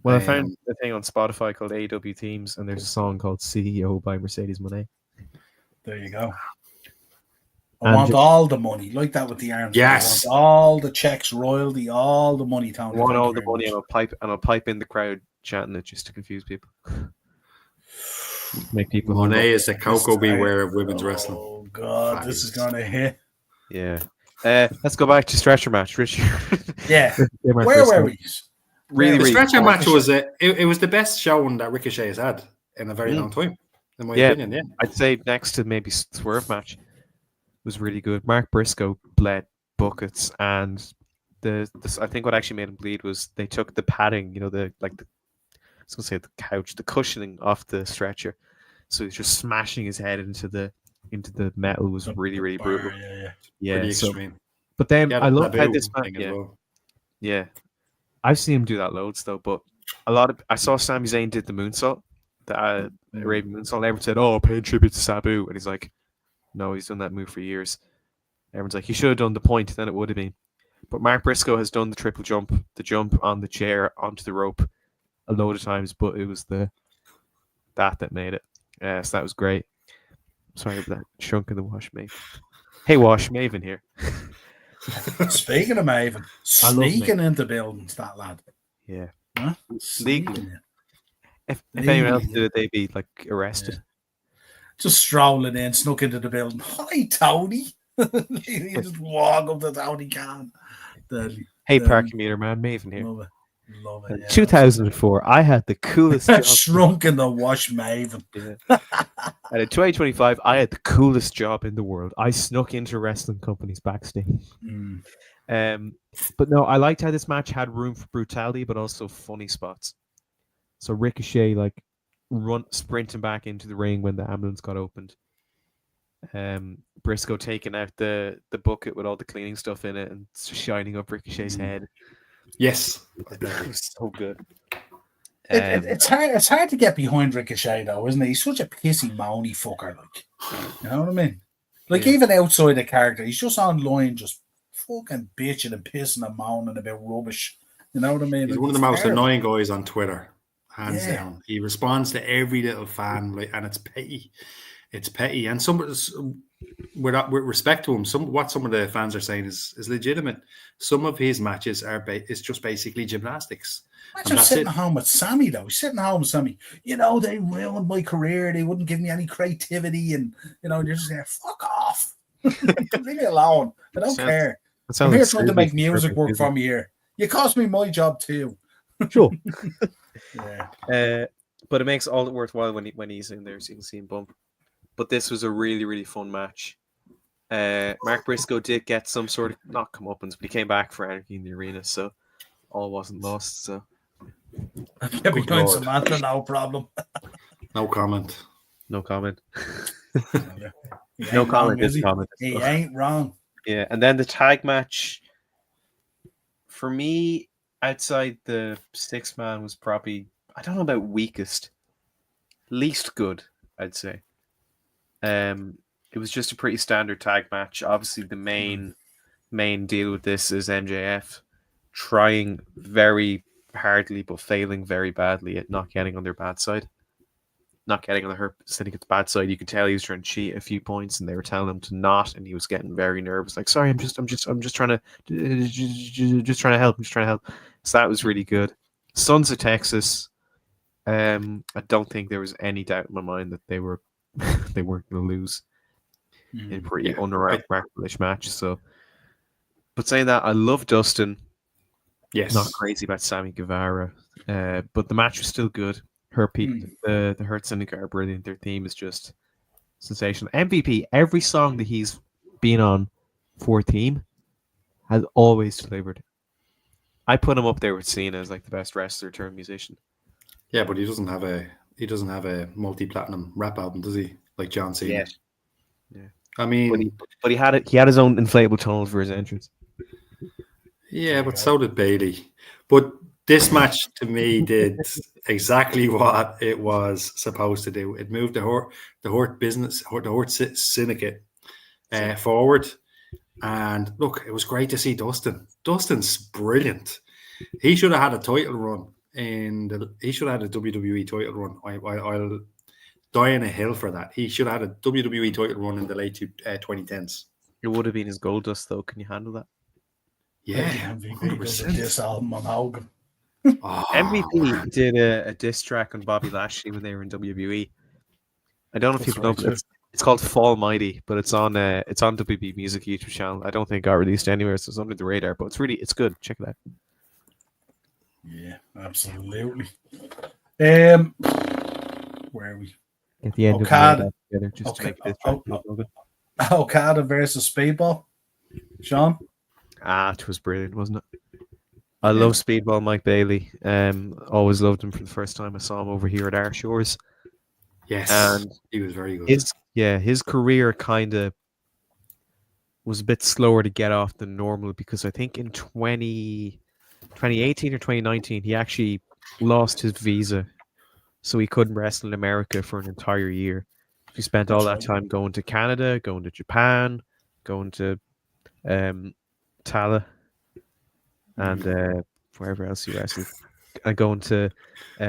Well, I found a thing on Spotify called AEW Themes, and there's a song called CEO by Mercedes Moné. There you go. I want all the money, like that with the arms. Yes. I want all the checks, royalty, all the money. Tony. I want all the money, and I'll pipe in the crowd chanting it just to confuse people. Make people. Monet is the Coco Beware of women's wrestling. Oh God, this is gonna hit. Yeah. Let's go back to stretcher match, Richard. Yeah. Where were we? The stretcher match was it was the best showing that Ricochet has had in a very long time, in my opinion. Yeah, I'd say next to maybe Swerve match was really good. Mark Briscoe bled buckets, and I think what actually made him bleed was they took the padding, the couch, the cushioning off the stretcher, so he's just smashing his head into the metal. Was really, really brutal. Yeah. Pretty extreme. But then I love how this match. Well. Yeah. I've seen him do that loads though, but I saw Sami Zayn did the moonsault, the Arabian moonsault. Everyone said, "Oh, paying tribute to Sabu," and he's like, "No, he's done that move for years." Everyone's like, "He should have done the point, then it would have been." But Mark Briscoe has done the triple jump, the jump on the chair onto the rope, a load of times, but it was that made it. So that was great. Sorry about that shrunk in the Wash Maven. Hey, Wash Maven here. Speaking of Maven, sneaking into buildings, that lad. Yeah. Huh? Legally. If anyone else did it, they'd be like arrested. Yeah. Just strolling in, snuck into the building. Hi, Tony. You just walk up to Tony Khan. Hey, parking meter man, Maven here. Love it. In 2004, I had the coolest job. Shrunk in the Wash Maven. Yeah. And in 2025, I had the coolest job in the world. I snuck into wrestling companies backstage. But no, I liked how this match had room for brutality, but also funny spots. So Ricochet sprinting back into the ring when the ambulance got opened. Briscoe taking out the bucket with all the cleaning stuff in it and shining up Ricochet's head. Yes, it was so good. It's hard to get behind Ricochet though, isn't it? He's such a pissy, moany fucker. Like, you know what I mean? Like even outside the character, he's just online, just fucking bitching and pissing and moaning about rubbish. You know what I mean? He's one of the most annoying guys on Twitter. hands down. He responds to every little fan, like, and it's petty. It's petty, and with respect to him, what some of the fans are saying is legitimate. Some of his matches is just basically gymnastics. Imagine sitting home with Sammy, though. He's sitting home with Sammy. You know, they ruined my career. They wouldn't give me any creativity, and you're just there. Fuck off. Leave me alone. I don't care. I'm here trying to make music work for me here. You cost me my job too. Sure. Yeah. But it makes all the worthwhile when he's in there, so you can see him bump. But this was a really, really fun match. Mark Briscoe did get some sort of not comeuppance, but he came back for Anarchy in the Arena, so all wasn't lost. So get behind Samantha, no problem. No comment. No comment. No comment. He ain't wrong. Yeah, and then the tag match for me outside the 6-man was probably, I don't know about weakest, least good, I'd say. It was just a pretty standard tag match. Obviously, the main deal with this is MJF trying very hardly but failing very badly at not getting on their bad side. Not getting on her syndicate's bad side. You could tell he was trying to cheat a few points, and they were telling him to not, and he was getting very nervous. Like, sorry, I'm just trying to help. I'm just trying to help. So that was really good. Sons of Texas. I don't think there was any doubt in my mind that they weren't going to lose in a pretty unremarkable match. So, but saying that, I love Dustin. Yes, not crazy about Sammy Guevara, but the match was still good. The Hurt Syndicate are brilliant. Their theme is just sensational. MVP, every song that he's been on for theme has always delivered. I put him up there with Cena as like the best wrestler turned musician. Yeah, but he doesn't have a multi-platinum rap album, does he? Like John Cena. Yeah. I mean, but he had his own inflatable tunnel for his entrance. Yeah, but so did Bailey. But this match to me did exactly what it was supposed to do. It moved the Hurt Syndicate forward. And look, it was great to see Dustin. Dustin's brilliant. He should have had a title run he should have had a WWE title run. I'll die on a hill for that. He should have had a WWE title run in the late 2010s. It would have been his gold dust, though. Can you handle that? Yeah, MVP does a diss album on Hogan. MVP did a diss track on Bobby Lashley when they were in WWE. I don't know if people know, but it's called Fall Mighty, but it's on WB Music YouTube channel. I don't think it got released anywhere, so it's under the radar. But it's good. Check it out. Yeah, absolutely. Where are we? At the end Okada. of the together, just to make this track look Okada versus Speedball. Sean? It was brilliant, wasn't it? I love Speedball Mike Bailey. Always loved him from the first time I saw him over here at our shores. Yes, and he was very good. His career kind of was a bit slower to get off than normal because I think in 2018 or 2019 he actually lost his visa, so he couldn't wrestle in America for an entire year. He spent all that time going to Canada, going to Japan, going to Tala, and wherever else he wrestled, and going to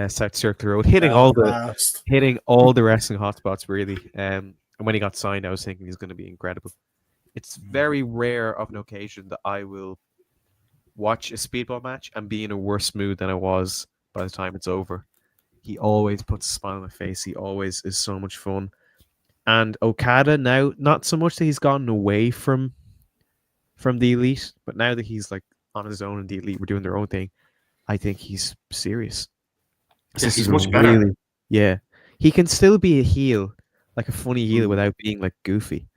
South Circular Road, hitting all the wrestling hotspots really. And when he got signed, I was thinking he's going to be incredible. It's very rare of an occasion that I will watch a Speedball match and be in a worse mood than I was by the time it's over. He always puts a smile on my face. He always is so much fun. And Okada now, not so much that he's gotten away from the Elite, but now that he's like on his own and the Elite were doing their own thing, I think he's serious. Yeah, he's much better. Yeah. He can still be a heel, like a funny heel without being like goofy.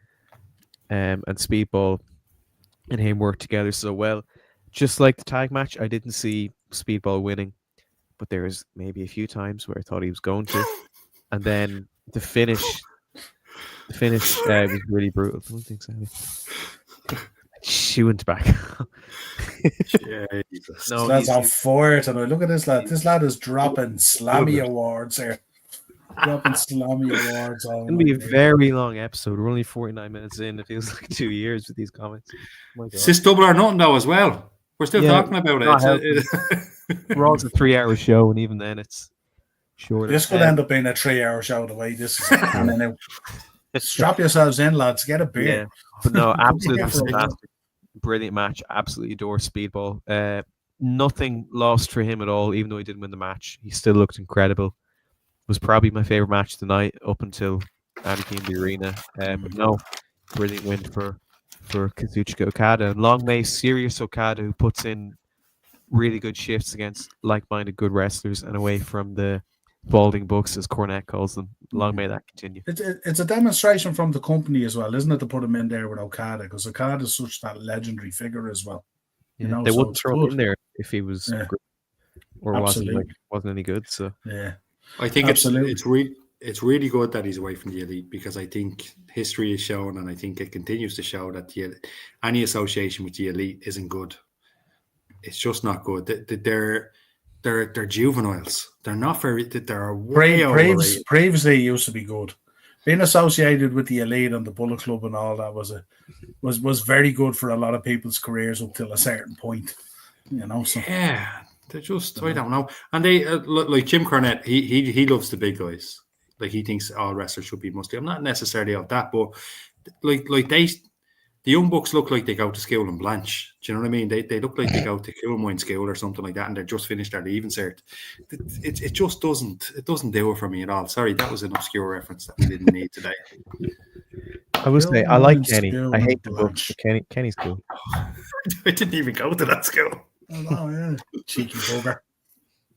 And Speedball and him work together so well. Just like the tag match, I didn't see Speedball winning, but there was maybe a few times where I thought he was going to. And then the finish was really brutal. I don't think so. She went back. No, that's on fire tonight. Look at this lad. This lad is dropping Slammy awards here. Dropping Slammy awards. It's going to be a very long episode. We're only 49 minutes in. It feels like 2 years with these comments. Oh, it's this double or nothing though as well. We're still talking about it. We're all a 3-hour show, and even then it's Sure. This could end up being a 3-hour show the way this is panning out. Strap yourselves in, lads. Get a beer. Yeah, but no, absolutely Yeah, for a while. fantastic. Brilliant match. Absolutely adore Speedball. Nothing lost for him at all, even though he didn't win the match. He still looked incredible. Was probably my favorite match tonight up until Anarchy in the Arena. But no, brilliant win for Kazuchika Okada. And long may Serious Okada, who puts in really good shifts against like-minded good wrestlers and away from the balding bucks, as Cornette calls them. Long may that continue. It's a demonstration from the company as well, isn't it, to put him in there with Okada, because Okada is such that legendary figure as well. Yeah, You know, they so wouldn't it's throw him good. in there if he was great or wasn't any good. So yeah, I think absolutely. it's really good that he's away from the elite, because I think history has shown, and I think it continues to show, that any association with the elite isn't good. It's just not good. They're juveniles. They're not very. They're way overrated. Previously, it used to be good. Being associated with the elite and the Bullet Club and all that was very good for a lot of people's careers up till a certain point. You know, so yeah, they're just I don't know. And they like Jim Cornette. He loves the big guys. Like, he thinks all wrestlers should be muscular. I'm not necessarily of that, but like the Young Bucks look like they go to school in Blanche. Do you know what I mean? They look like they go to Coolmine School or something like that, and they're just finished their leaving cert. It just doesn't do it for me at all. Sorry, that was an obscure reference that we didn't need today. I will say I like Kenny. I hate the Bucks, but Kenny's cool. I didn't even go to that school. Oh yeah, cheeky bugger.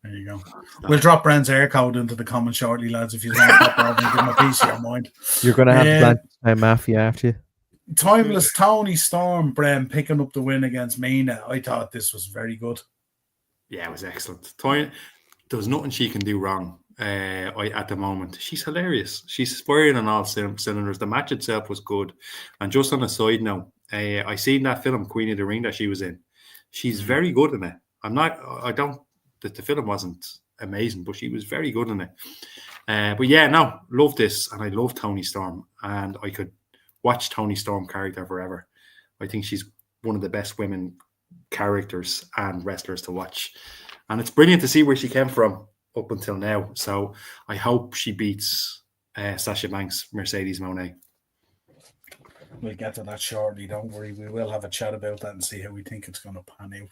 There you go. We'll drop Brand's air code into the comments shortly, lads, if you want to pop over and give him a piece of your mind. You're going to have Blanche Mafia after you. Timeless Tony Storm, Bren, picking up the win against Mina. I thought this was very good. Yeah, it was excellent. There's nothing she can do wrong at the moment. She's hilarious. She's firing on all cylinders. The match itself was good. And just on a side note, I seen that film, Queen of the Ring, that she was in. She's very good in it. The film wasn't amazing, but she was very good in it. But yeah, no, love this. And I love Tony Storm. And I could watch Tony Storm character forever. I think she's one of the best women characters and wrestlers to watch. And it's brilliant to see where she came from up until now. So I hope she beats Sasha Banks, Mercedes Moné. We'll get to that shortly. Don't worry. We will have a chat about that and see how we think it's going to pan out.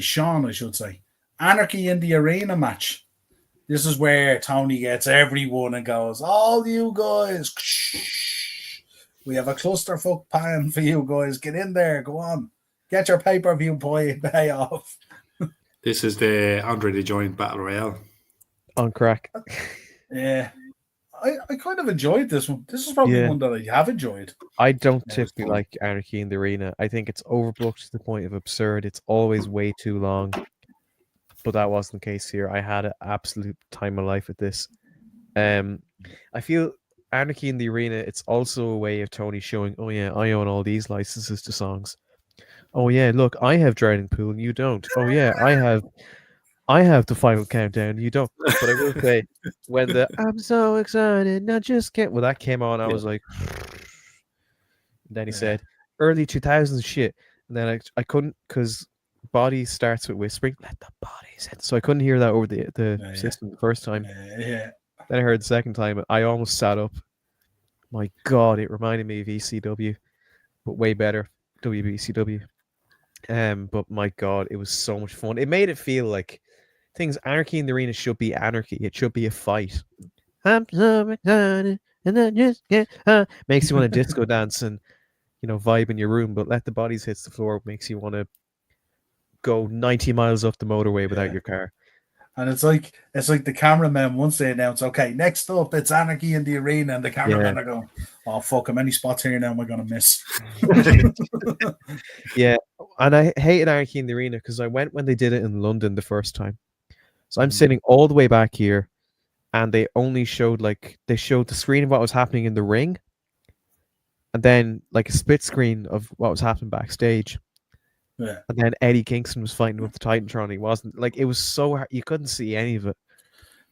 Sean, I should say. Anarchy in the Arena match. This is where Tony gets everyone and goes, all you guys, we have a clusterfuck pan for you guys. Get in there. Go on. Get your pay-per-view pay off. This is the Andre the Giant Battle Royale. On crack. Yeah. I kind of enjoyed this one. This is probably one that I have enjoyed. I don't typically like Anarchy in the Arena. I think it's overbooked to the point of absurd. It's always way too long. But that wasn't the case here. I had an absolute time of life with this. I feel Anarchy in the Arena, it's also a way of Tony showing, oh yeah, I own all these licenses to songs. Oh yeah, look, I have Drowning Pool and you don't. Oh yeah, I have the Final Countdown, you don't. But I will say, when the I'm so excited, not just get that came on, I was like, then he said, early 2000s shit. And then I couldn't, because Body starts with whispering, let the bodies in. So I couldn't hear that over the system the first time. Then I heard the second time, I almost sat up. My God, it reminded me of ECW, but way better, WBCW. But my God, it was so much fun. It made it feel like Anarchy in the Arena should be anarchy. It should be a fight. I'm so excited, and then just get makes you want to disco dance and vibe in your room. But Let the Bodies Hits the Floor makes you want to go 90 miles up the motorway without your car. And it's like the cameramen, once they announce, okay, next up it's Anarchy in the Arena, and the cameramen are going, oh fuck, how many spots here now am I gonna miss? Yeah, and I hated Anarchy in the Arena because I went when they did it in London the first time. So I'm sitting all the way back here, and they only showed the screen of what was happening in the ring, and then like a split screen of what was happening backstage. Yeah. And then Eddie Kingston was fighting with the Titantron. He wasn't it was so hard. You couldn't see any of it.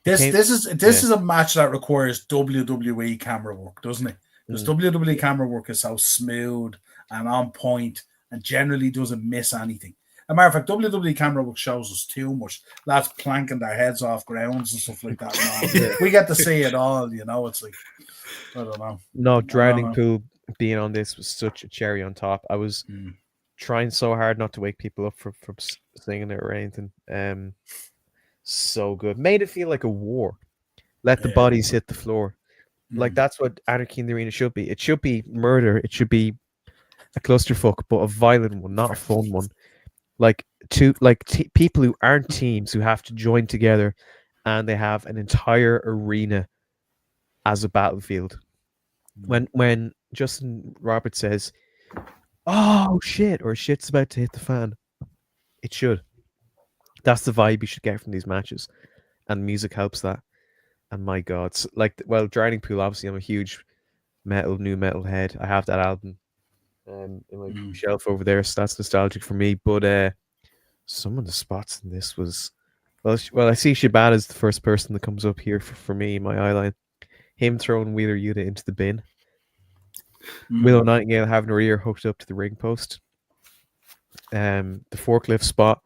This is a match that requires WWE camera work, doesn't it? Because WWE camera work is so smooth and on point and generally doesn't miss anything. a matter of fact, WWE camera work shows us too much. Lads planking their heads off grounds and stuff like that. We get to see it all, It's like, I don't know. No, Drowning Pool being on this was such a cherry on top. I was trying so hard not to wake people up from singing it or anything. So good. Made it feel like a war. Let the bodies hit the floor. Like, that's what Anarchy in the Arena should be. It should be murder. It should be a clusterfuck, but a violent one, not a fun one. Like, people who aren't teams who have to join together, and they have an entire arena as a battlefield. When Justin Roberts says, "Oh shit," or "shit's about to hit the fan," it should. That's the vibe you should get from these matches, and music helps that. And my God, Drowning Pool. Obviously, I'm a huge new metal head. I have that album in my shelf over there, so that's nostalgic for me. But some of the spots in this was well. I see Shibata as the first person that comes up here for me. My eyeline, him throwing Wheeler Yuta into the bin. Willow Nightingale having her ear hooked up to the ring post. The forklift spot.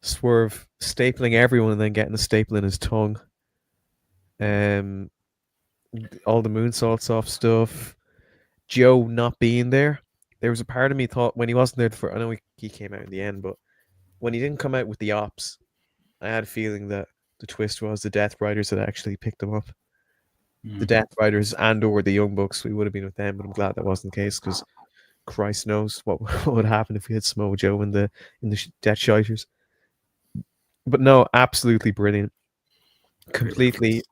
Swerve stapling everyone and then getting a staple in his tongue. All the moonsaults off stuff. Joe not being there. There was a part of me thought when he wasn't there I know he came out in the end, but when he didn't come out with the ops, I had a feeling that the twist was the Death Riders had actually picked them up. The Death Riders and/or the Young Bucks, we would have been with them, but I'm glad that wasn't the case because Christ knows what would happen if we had Samoa Joe in the Death Shiters. But no, absolutely brilliant. Completely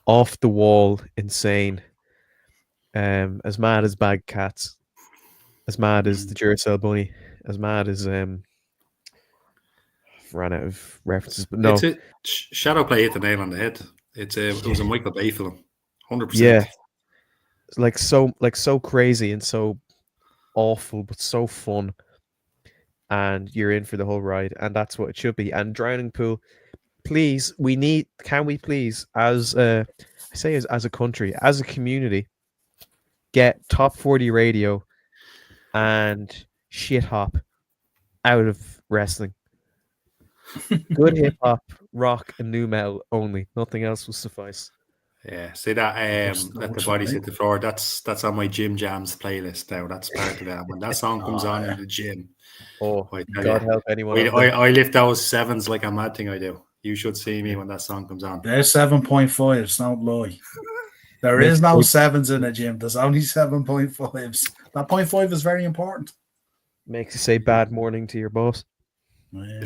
off the wall, insane. As mad as Bag Cats, as mad as the Duracell Bunny, as mad as ran out of references, but no. Shadowplay hit the nail on the head. It was a Michael Bay film, 100%. Yeah, like so crazy and so awful, but so fun, and you're in for the whole ride, and that's what it should be. And Drowning Pool, please, can we please, as a country, as a community, get Top 40 radio and shit hop out of wrestling. Good hip hop, rock, and new metal only. Nothing else will suffice. Yeah, see that let the bodies hit the floor. That's on my Gym Jams playlist now. That's part of that. When that song comes on in the gym, God help anyone. I lift those sevens like a mad thing. I do. You should see me when that song comes on. There's 7.5s, don't lie. There is no sevens in the gym. There's only 7.5s. That 0.5 is very important. Makes you say bad morning to your boss. Yeah,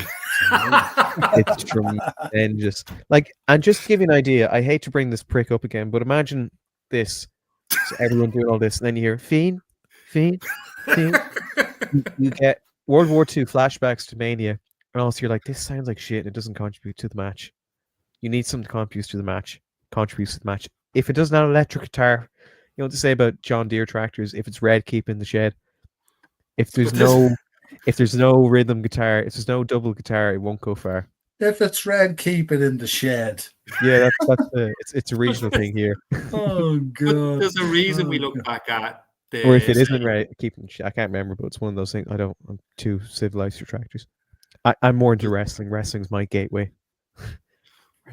it's tremendous. And just to give you an idea, I hate to bring this prick up again, but imagine this. So everyone doing all this, and then you hear Fiend. You get World War II flashbacks to Mania, and also you're like, this sounds like shit, and it doesn't contribute to the match. You need something to contribute to the match. If it doesn't have electric guitar, you know what to say about John Deere tractors. If it's red, keep it in the shed. If there's no rhythm guitar, if there's no double guitar, it won't go far. If it's red, keep it in the shed. Yeah, it's a regional thing here. Oh God! There's a reason we look back at. Or if it isn't red, keep it in the shed. I can't remember, but it's one of those things. I'm too civilized for tractors. I'm more into wrestling. Wrestling's my gateway.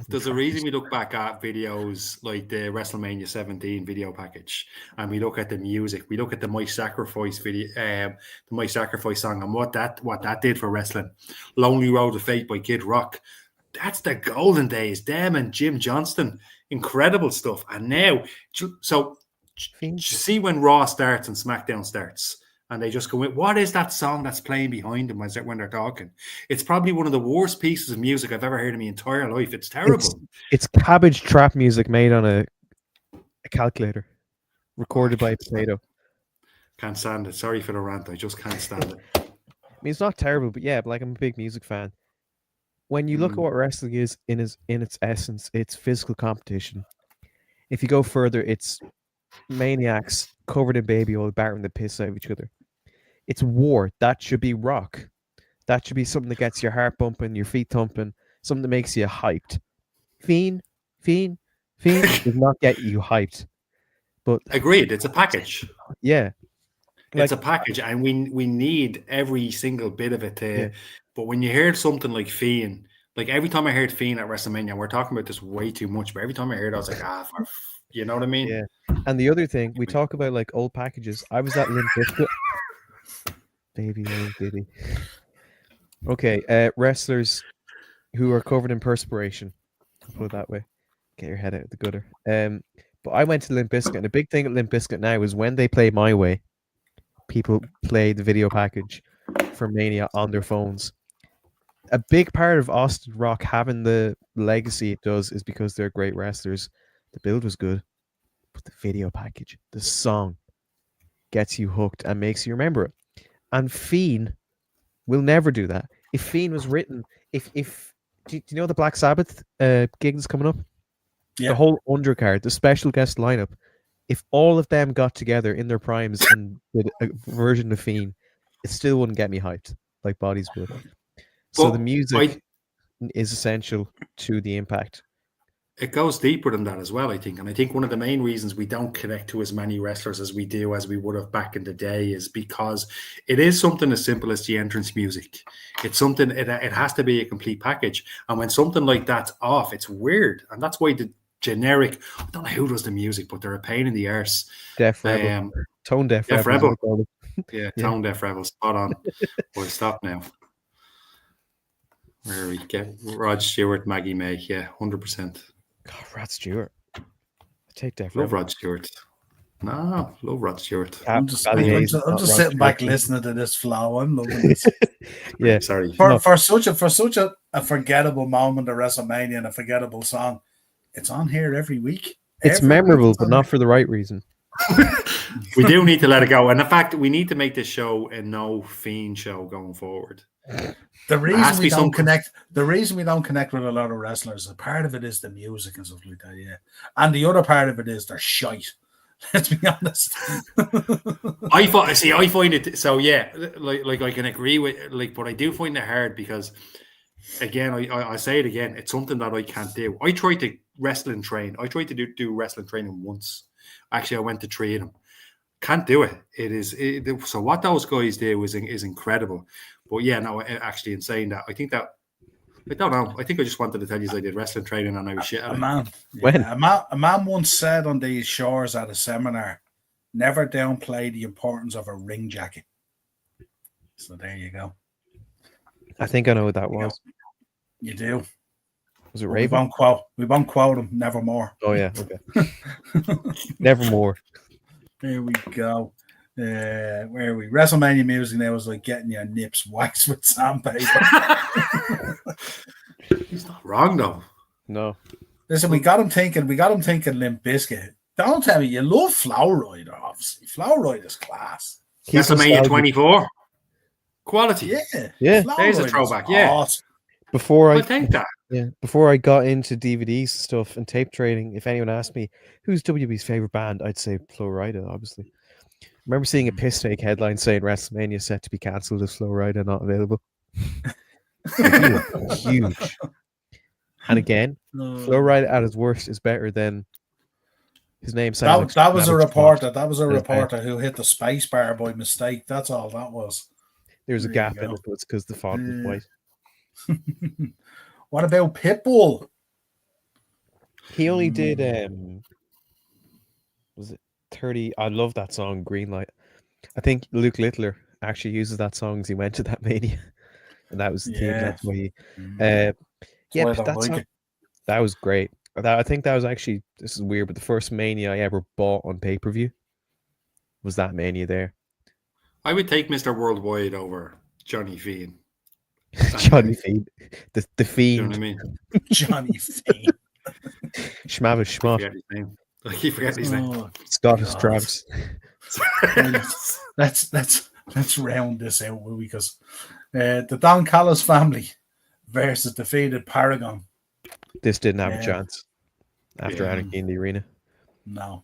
There's a reason we look back at videos like the WrestleMania 17 video package, and we look at the music. We look at the My Sacrifice video, the My Sacrifice song, and what that did for wrestling. Lonely Road to Fate by Kid Rock. That's the golden days. Them and Jim Johnston, incredible stuff. And now, so see when Raw starts and SmackDown starts, and they just go, what is that song that's playing behind them when they're talking? It's probably one of the worst pieces of music I've ever heard in my entire life. It's terrible. It's cabbage trap music made on a calculator, recorded by a potato. Can't stand it. Sorry for the rant. I just can't stand it. I mean, it's not terrible, but yeah, I'm a big music fan. When you look at what wrestling is in its essence, it's physical competition. If you go further, it's maniacs covered in baby oil battering the piss out of each other. It's war. That should be rock. That should be something that gets your heart bumping, your feet thumping, something that makes you hyped. Fiend does not get you hyped. But agreed, it's a package. Yeah. It's a package, and we need every single bit of it But when you hear something like Fiend, like every time I heard Fiend at WrestleMania, we're talking about this way too much, but every time I heard it, I was like, you know what I mean? Yeah. And the other thing, we talk about like old packages. I was at Limp Bizkit. Baby old baby. Okay, wrestlers who are covered in perspiration. I'll put it that way. Get your head out of the gutter. But I went to Limp Bizkit, and the big thing at Limp Bizkit now is when they play My Way, people play the video package for Mania on their phones. A big part of Austin Rock having the legacy it does is because they're great wrestlers. The build was good, but the video package, the song, gets you hooked and makes you remember it. And Fiend will never do that. If Fiend was written, do you know the Black Sabbath gig that's coming up? Yeah. The whole undercard, the special guest lineup. If all of them got together in their primes and did a version of Fiend, it still wouldn't get me hyped like Bodies would. So the music is essential to the impact. It goes deeper than that as well, I think. And I think one of the main reasons we don't connect to as many wrestlers as we do, as we would have back in the day, is because it is something as simple as the entrance music. It's something, it has to be a complete package. And when something like that's off, it's weird. And that's why the generic, I don't know who does the music, but they're a pain in the arse. Deaf Rebel. Tone Deaf Rebel. Rebel. Yeah, Tone Deaf Rebel. Spot on. We'll stop now. Where we get Rod Stewart, Maggie May. Yeah, 100%. God, Rod Stewart. I take Deaf Love Rebel. Rod Stewart. No, love Rod Stewart. I'm just sitting back listening to this flow. I'm loving this. Yeah, sorry. For such a forgettable moment of WrestleMania and a forgettable song, it's on here every week. It's memorable, but not for the right reason. We do need to let it go. And in fact, we need to make this show a no Fiend show going forward. The reason we don't connect with a lot of wrestlers, a part of it is the music and stuff like that, yeah. And the other part of it is they're shite. Let's be honest. I find it so yeah, like I can agree with but I do find it hard because again, I say it again, it's something that I can't do. I tried to wrestling train. I tried to do wrestling training once. Actually, I went to 3 of them. Can't do it. So what those guys do is incredible. But yeah, no, actually, in saying that, I think that I don't know. I think I just wanted to tell you I did wrestling training and I was shit at it. A man once said on these shores at a seminar, never downplay the importance of a ring jacket. So there you go. I think I know what that was. You do. Was it Raven? We won't quote him. Nevermore. Oh yeah. Okay. Nevermore. There we go. Where are we? WrestleMania music now is like getting your nips waxed with sandpaper. He's not wrong though. No. Listen, we got him thinking Limp Bizkit. Don't tell me you love Flow Rider, obviously. Flow Rider's class. WrestleMania 24. Quality. Yeah. There's a throwback. Yeah. Awesome. Before I got into DVDs stuff and tape trading, if anyone asked me who's WWE's favorite band, I'd say Flow Rider, obviously. I remember seeing a piss take headline saying WrestleMania set to be cancelled as Flow Rider not available. Huge. And again, Flow Rider at his worst is better than his name. That was a reporter. That was a reporter who hit the space bar by mistake. That's all that was. There's a gap in it, but it's because the font was white. What about Pitbull? He only did was it 30? I love that song, Green Light. I think Luke Littler actually uses that song as he went to that Mania, and that was the theme. That's why he. That was great. I think that was actually, this is weird, but the first Mania I ever bought on pay-per-view was that Mania there. I would take Mr. Worldwide over Johnny Fiend. Johnny Fiend. The Fiend. You know what I mean? Johnny Fiend. Schmavish Schmott. I keep forgetting his name. Scottish Tramps. Let's round this out because the Don Callis family versus defeated Paragon. This didn't have a chance after Anarchy in the Arena. No.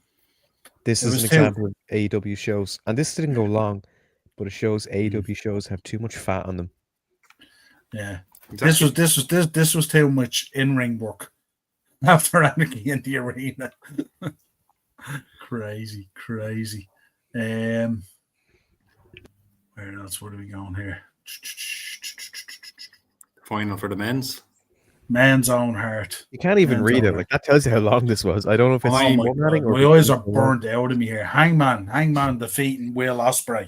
This is an example of AEW shows. And this didn't go long, but it shows AEW shows have too much fat on them. Yeah. Exactly. This was too much in-ring work after Anarchy in the Arena. Crazy. Where else? Where are we going here? final for the men's. Man's own heart. You can't even Men's read own it. heart. Like that tells you how long this was. I don't know if it's Oh my formatting God. or My eyes are burnt out of me here. Hangman defeating Will Ospreay.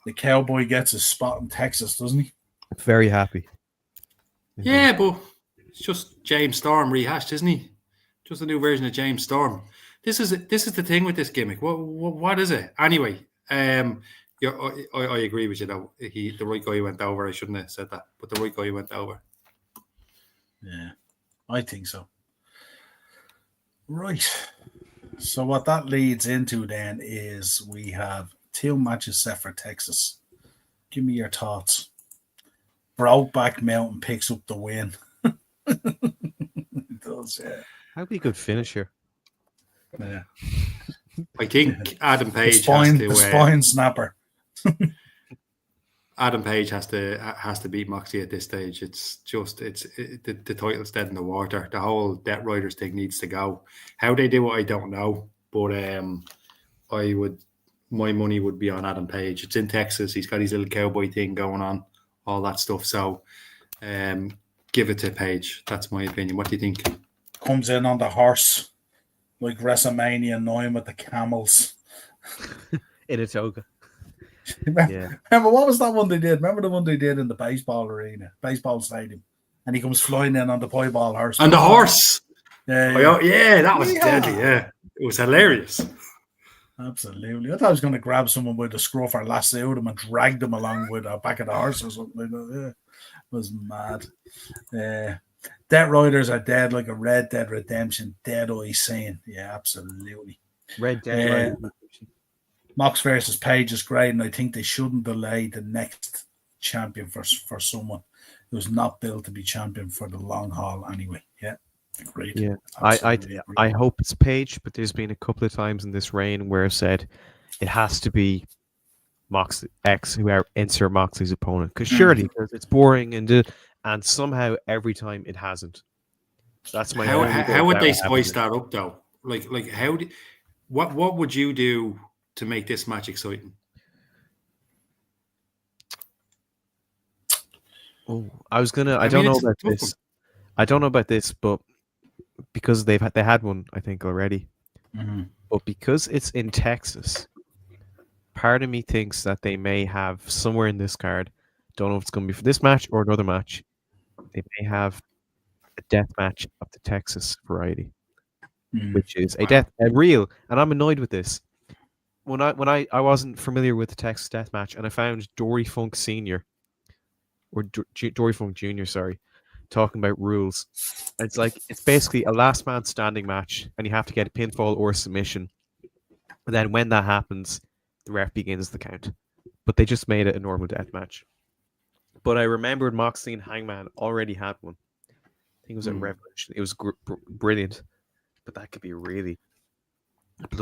The cowboy gets his spot in Texas, doesn't he? Very happy. Yeah, but it's just James Storm rehashed, isn't he? Just a new version of James Storm. This is the thing with this gimmick. What is it? Anyway, I agree with you though. The right guy went over. I shouldn't have said that, but the right guy went over. Yeah, I think so. Right. So what that leads into then is we have 2 matches set for Texas. Give me your thoughts. Brokeback Mountain picks up the win. It does, yeah. That'd be a good finish here. Yeah. I think Adam The Page has to. the spine snapper. Adam Page has to beat Moxley at this stage. It's just the title's dead in the water. The whole Death Riders thing needs to go. How they do it, I don't know. But my money would be on Adam Page. It's in Texas. He's got his little cowboy thing going on, all that stuff. So give it to Page. That's my opinion. What do you think? Comes in on the horse like WrestleMania 9 with the camels. In a toga. Remember what was that one they did? Remember the one they did in the baseball arena, baseball stadium, and he comes flying in on the pieball horse. And the horse. Yeah, That was deadly. Yeah, it was hilarious. Absolutely. I thought I was going to grab someone by the scruff or lasso them and drag them along with the back of the horse or something like that. Yeah, it was mad. Dead Riders are dead like a Red Dead Redemption Dead Eye scene. Yeah, absolutely. Red Dead. Mox versus Page is great, and I think they shouldn't delay the next champion for someone who's not built to be champion for the long haul anyway. Yeah, great. Yeah, I hope it's Page, but there's been a couple of times in this reign where I said it has to be Mox X, whoever insert Moxley's opponent, because because it's boring and somehow every time it hasn't. That's my. How would they spice that up though? Like what would you do to make this match exciting? Oh, I don't know about this. I don't know about this, but because they had one, I think already. Mm-hmm. But because it's in Texas, part of me thinks that they may have somewhere in this card. Don't know if it's going to be for this match or another match. They may have a death match of the Texas variety, which is a real. And I'm annoyed with this. When I wasn't familiar with the Texas death match, and I found Dory Funk Senior or Dory Funk Junior, sorry, talking about rules. It's like it's basically a last man standing match, and you have to get a pinfall or a submission. And then when that happens, the ref begins the count. But they just made it a normal death match. But I remembered Moxley and Hangman already had one. I think it was at Revolution. It was brilliant, but that could be really.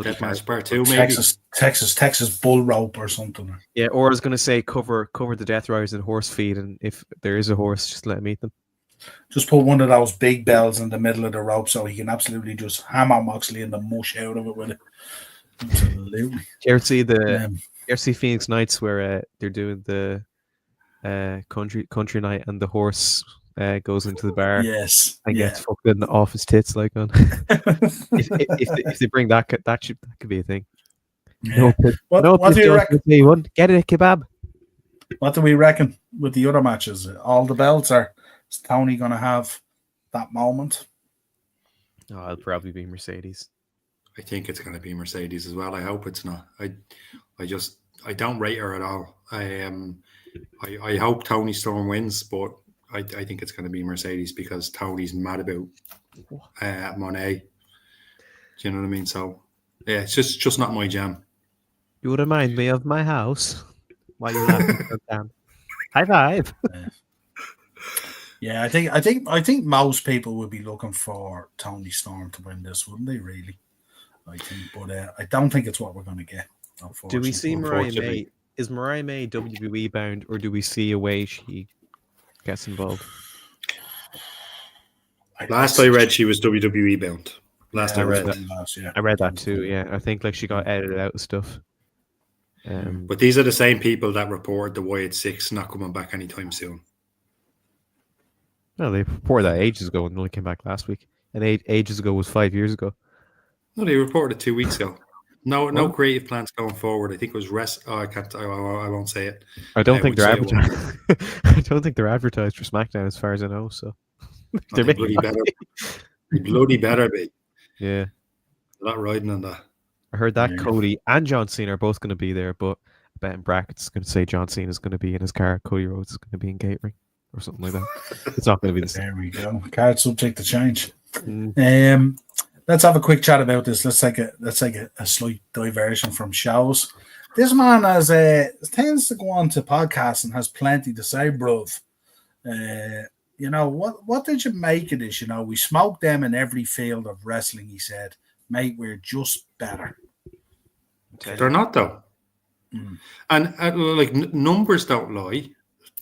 Death match part 2, maybe. Texas bull rope or something. Yeah, or I was going to say cover the Death Riders in horse feed, and if there is a horse, just let him eat them. Just put one of those big bells in the middle of the rope so he can absolutely just hammer Moxley and the mush out of it with it. Absolutely. You ever see Phoenix Nights where they're doing the country night and the horse goes into the bar? Yes, and gets fucked in off his tits like on. if they bring that could be a thing. Yeah. What do you reckon? Get it a kebab. What do we reckon with the other matches? All the belts, or is Tony going to have that moment? Oh, it'll probably be Mercedes. I think it's going to be Mercedes as well. I hope it's not. I don't rate her at all. I hope Tony Storm wins, but I think it's going to be Mercedes because Tony's mad about Monet. Do you know what I mean? So yeah, it's just not my jam. You remind me of my house. While you're laughing down. High five. Yeah, I think most people would be looking for Tony Storm to win this, wouldn't they? Really, I think, but I don't think it's what we're going to get. Do we see Mariah May? Is Mariah May WWE bound, or do we see a way she gets involved? Last I read, she was WWE bound. I read that too. Yeah, I think like she got edited out of stuff. But these are the same people that reported the Wyatt 6 not coming back anytime soon. No, they reported that ages ago and only came back last week. And ages ago was 5 years ago. No, they reported it 2 weeks ago. No Well, creative plans going forward. I think it was rest. Oh, I can't. I won't say it. I don't think would they're say it was. advertised. I don't think they're advertised for SmackDown, as far as I know. So They bloody better. They bloody better be. Yeah, They're not riding on that. I heard that Yeah. Cody and John Cena are both going to be there, but I bet in brackets going to say John Cena is going to be in his car, Cody Rhodes is going to be in catering or something like that. It's not going to be the same. There we go. Card subject to change. Mm. Let's have a quick chat about this. Let's take a slight diversion from shows. This man tends to go on to podcasts and has plenty to say, bruv. You know, what did you make of this? You know, we smoke them in every field of wrestling, he said. Mate, we're just better. They're not, though. Mm. And numbers don't lie.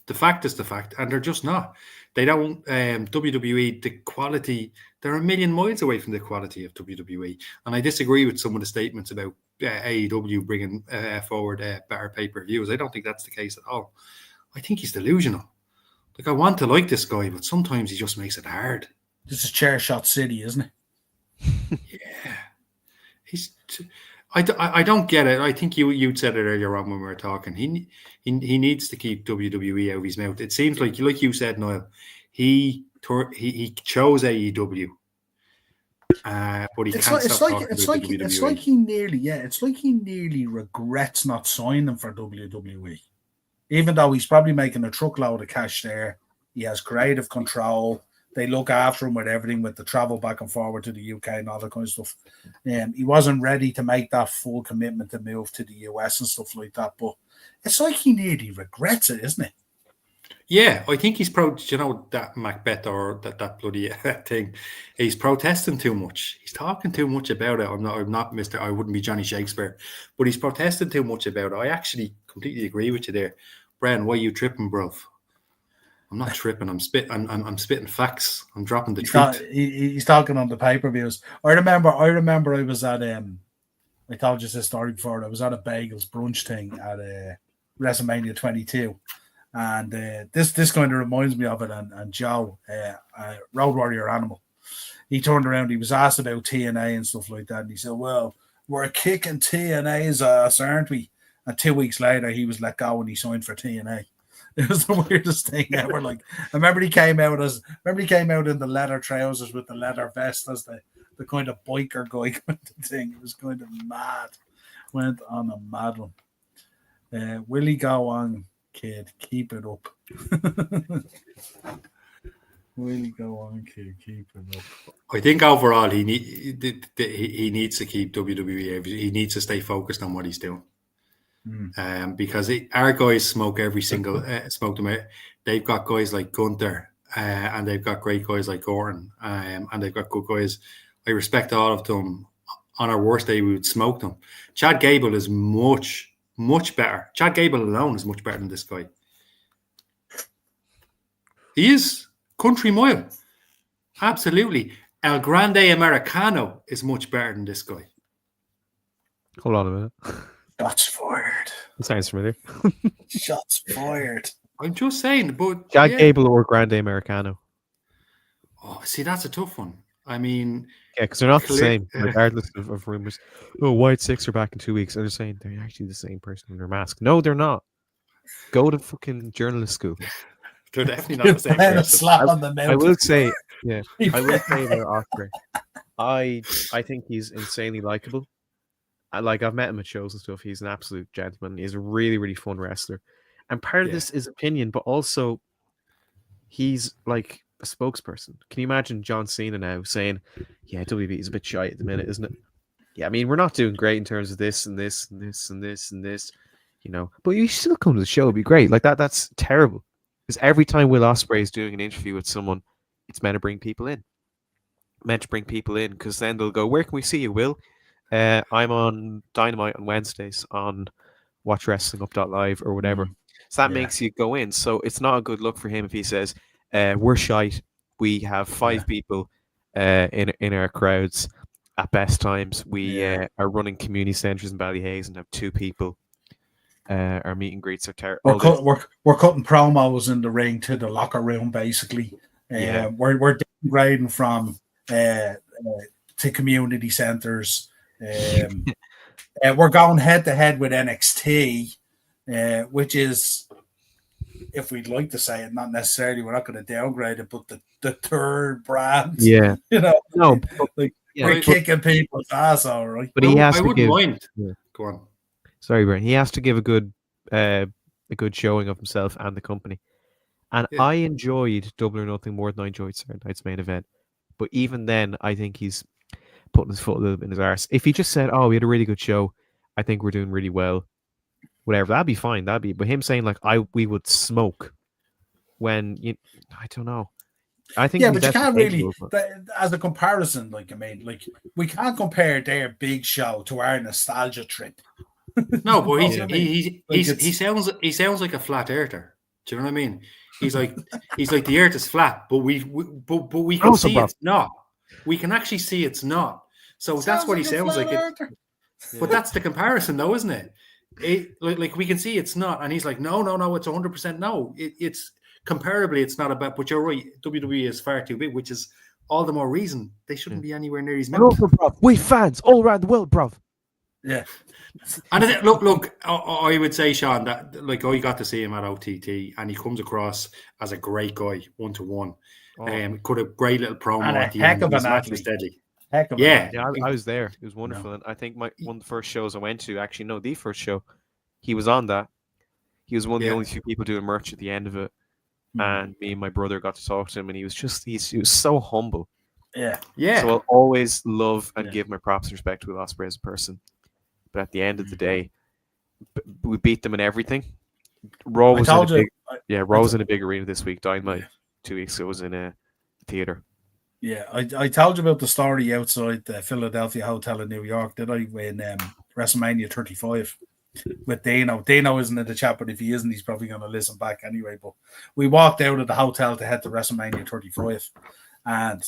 The fact is the fact, and they're just not. They don't. WWE, the quality, they're a million miles away from the quality of WWE. And I disagree with some of the statements about AEW bringing forward better pay-per-views. I don't think that's the case at all. I think he's delusional. Like, I want to like this guy, but sometimes he just makes it hard. This is chair shot city, isn't it? Yeah. I don't get it. I think you'd said it earlier on when we were talking. He needs to keep WWE out of his mouth. It seems like you said, Niall, he chose AEW, but he can't stop talking about WWE. It's like he nearly regrets not signing for WWE. Even though he's probably making a truckload of cash there, he has creative control. They look after him with everything, with the travel back and forward to the UK and all that kind of stuff. He wasn't ready to make that full commitment to move to the US and stuff like that. But it's like he nearly regrets it, isn't it? Yeah, I think he's you know, that Macbeth or that bloody thing. He's protesting too much. He's talking too much about it. I'm not Mr. I wouldn't be Johnny Shakespeare, but he's protesting too much about it. I actually completely agree with you there, Brian. Why are you tripping, bro? I'm not tripping. I'm spitting facts. I'm dropping the truth. He's talking on the pay-per-views. I remember I was at I told you this story before. I was at a bagels brunch thing at WrestleMania 22. And this kind of reminds me of it. And Joe, Road Warrior Animal, he turned around. He was asked about TNA and stuff like that. And he said, well, we're kicking TNA's ass, aren't we? And 2 weeks later, he was let go and he signed for TNA. It was the weirdest thing ever. Like, I remember he came out in the leather trousers with the leather vest as the kind of biker guy kind of thing. It was kind of mad. Went on a mad one. Will he go on, kid? Keep it up. Will he go on, kid? Keep it up. I think overall he needs to keep WWE. He needs to stay focused on what he's doing. Because our guys smoke every single smoke them out. They've got guys like Gunther, and they've got great guys like Orton, and they've got good guys. I respect all of them. On our worst day, we would smoke them. Chad Gable is much better. Chad Gable alone is much better than this guy. He is country mile, absolutely. El Grande Americano is much better than this guy. Hold on a minute. Shots fired. That sounds familiar. Shots fired. I'm just saying, but Chad Gable or Grande Americano? Oh, see, that's a tough one. I mean, yeah, because they're not the same, regardless of rumors. Oh, White Six are back in 2 weeks. And they're saying they're actually the same person in their mask. No, they're not. Go to fucking journalist school. They're definitely not the same person. Slap on the mouth. I will say, yeah, I will say about Osprey. I think he's insanely likable. I've met him at shows and stuff. He's an absolute gentleman. He's a really, really fun wrestler. And part of this is opinion, but also he's like a spokesperson. Can you imagine John Cena now saying, yeah, WWE is a bit shy at the minute, isn't it? Yeah, I mean, we're not doing great in terms of this and this and this and this and this, you know. But you still come to the show, it'd be great. Like that's terrible. Because every time Will Ospreay is doing an interview with someone, it's meant to bring people in. Because then they'll go, where can we see you, Will? I'm on Dynamite on Wednesdays on WatchWrestlingUp.live or whatever. So that makes you go in. So it's not a good look for him if he says, we're shite. We have 5 people in our crowds at best times. We are running community centres in Ballyhaise and have 2 people. Our meet and greets are terrible. We're cutting promos in the ring to the locker room, basically. We're downgrading from to community centers. We're going head to head with NXT, which is, if we'd like to say it, not necessarily, we're not going to downgrade it, but the third brand. Yeah. No, like we're kicking people's ass, all right. But he has to wouldn't give. mind. Yeah. Go on. Sorry, Brian. He has to give a good showing of himself and the company. And I enjoyed Double or Nothing more than I enjoyed Saturday Night's main event. But even then, I think he's putting his foot a little bit in his arse. If he just said, "Oh, we had a really good show. I think we're doing really well," whatever, that'd be fine. But him saying like, we would smoke when I don't know. I think but you can't really, as a comparison, we can't compare their big show to our nostalgia trip. No, but he sounds like a flat earther. Do you know what I mean? He's like the earth is flat, but we can see it's not. We can actually see it's not. So that's what he sounds like. But that's the comparison, though, isn't it? Like we can see it's not, and he's like, no, it's 100% no. It's comparably, it's not about. But you're right, WWE is far too big, which is all the more reason they shouldn't be anywhere near his mouth. We fans all around the world, bruv. Yeah. And look, I would say, Sean, that like I got to see him at OTT, and he comes across as a great guy, 1-to-1. Could have great little promo and at the heck end. Of His an match athlete. was deadly. Yeah, I was there. It was wonderful, and I think one of the first shows I went to, actually, no, the first show, he was on that. He was one of the only few people doing merch at the end of it, and me and my brother got to talk to him, and he was so humble. Yeah. So I'll always love and give my props and respect to Will Ospreay as a person. But at the end of the day, we beat them in everything. Raw was in a big arena this week. Dynamite 2 weeks ago was in a theater. Yeah, I told you about the story outside the Philadelphia Hotel in New York, did I? When WrestleMania 35 with Dano. Dano isn't in the chat, but if he isn't, he's probably going to listen back anyway. But we walked out of the hotel to head to WrestleMania 35, and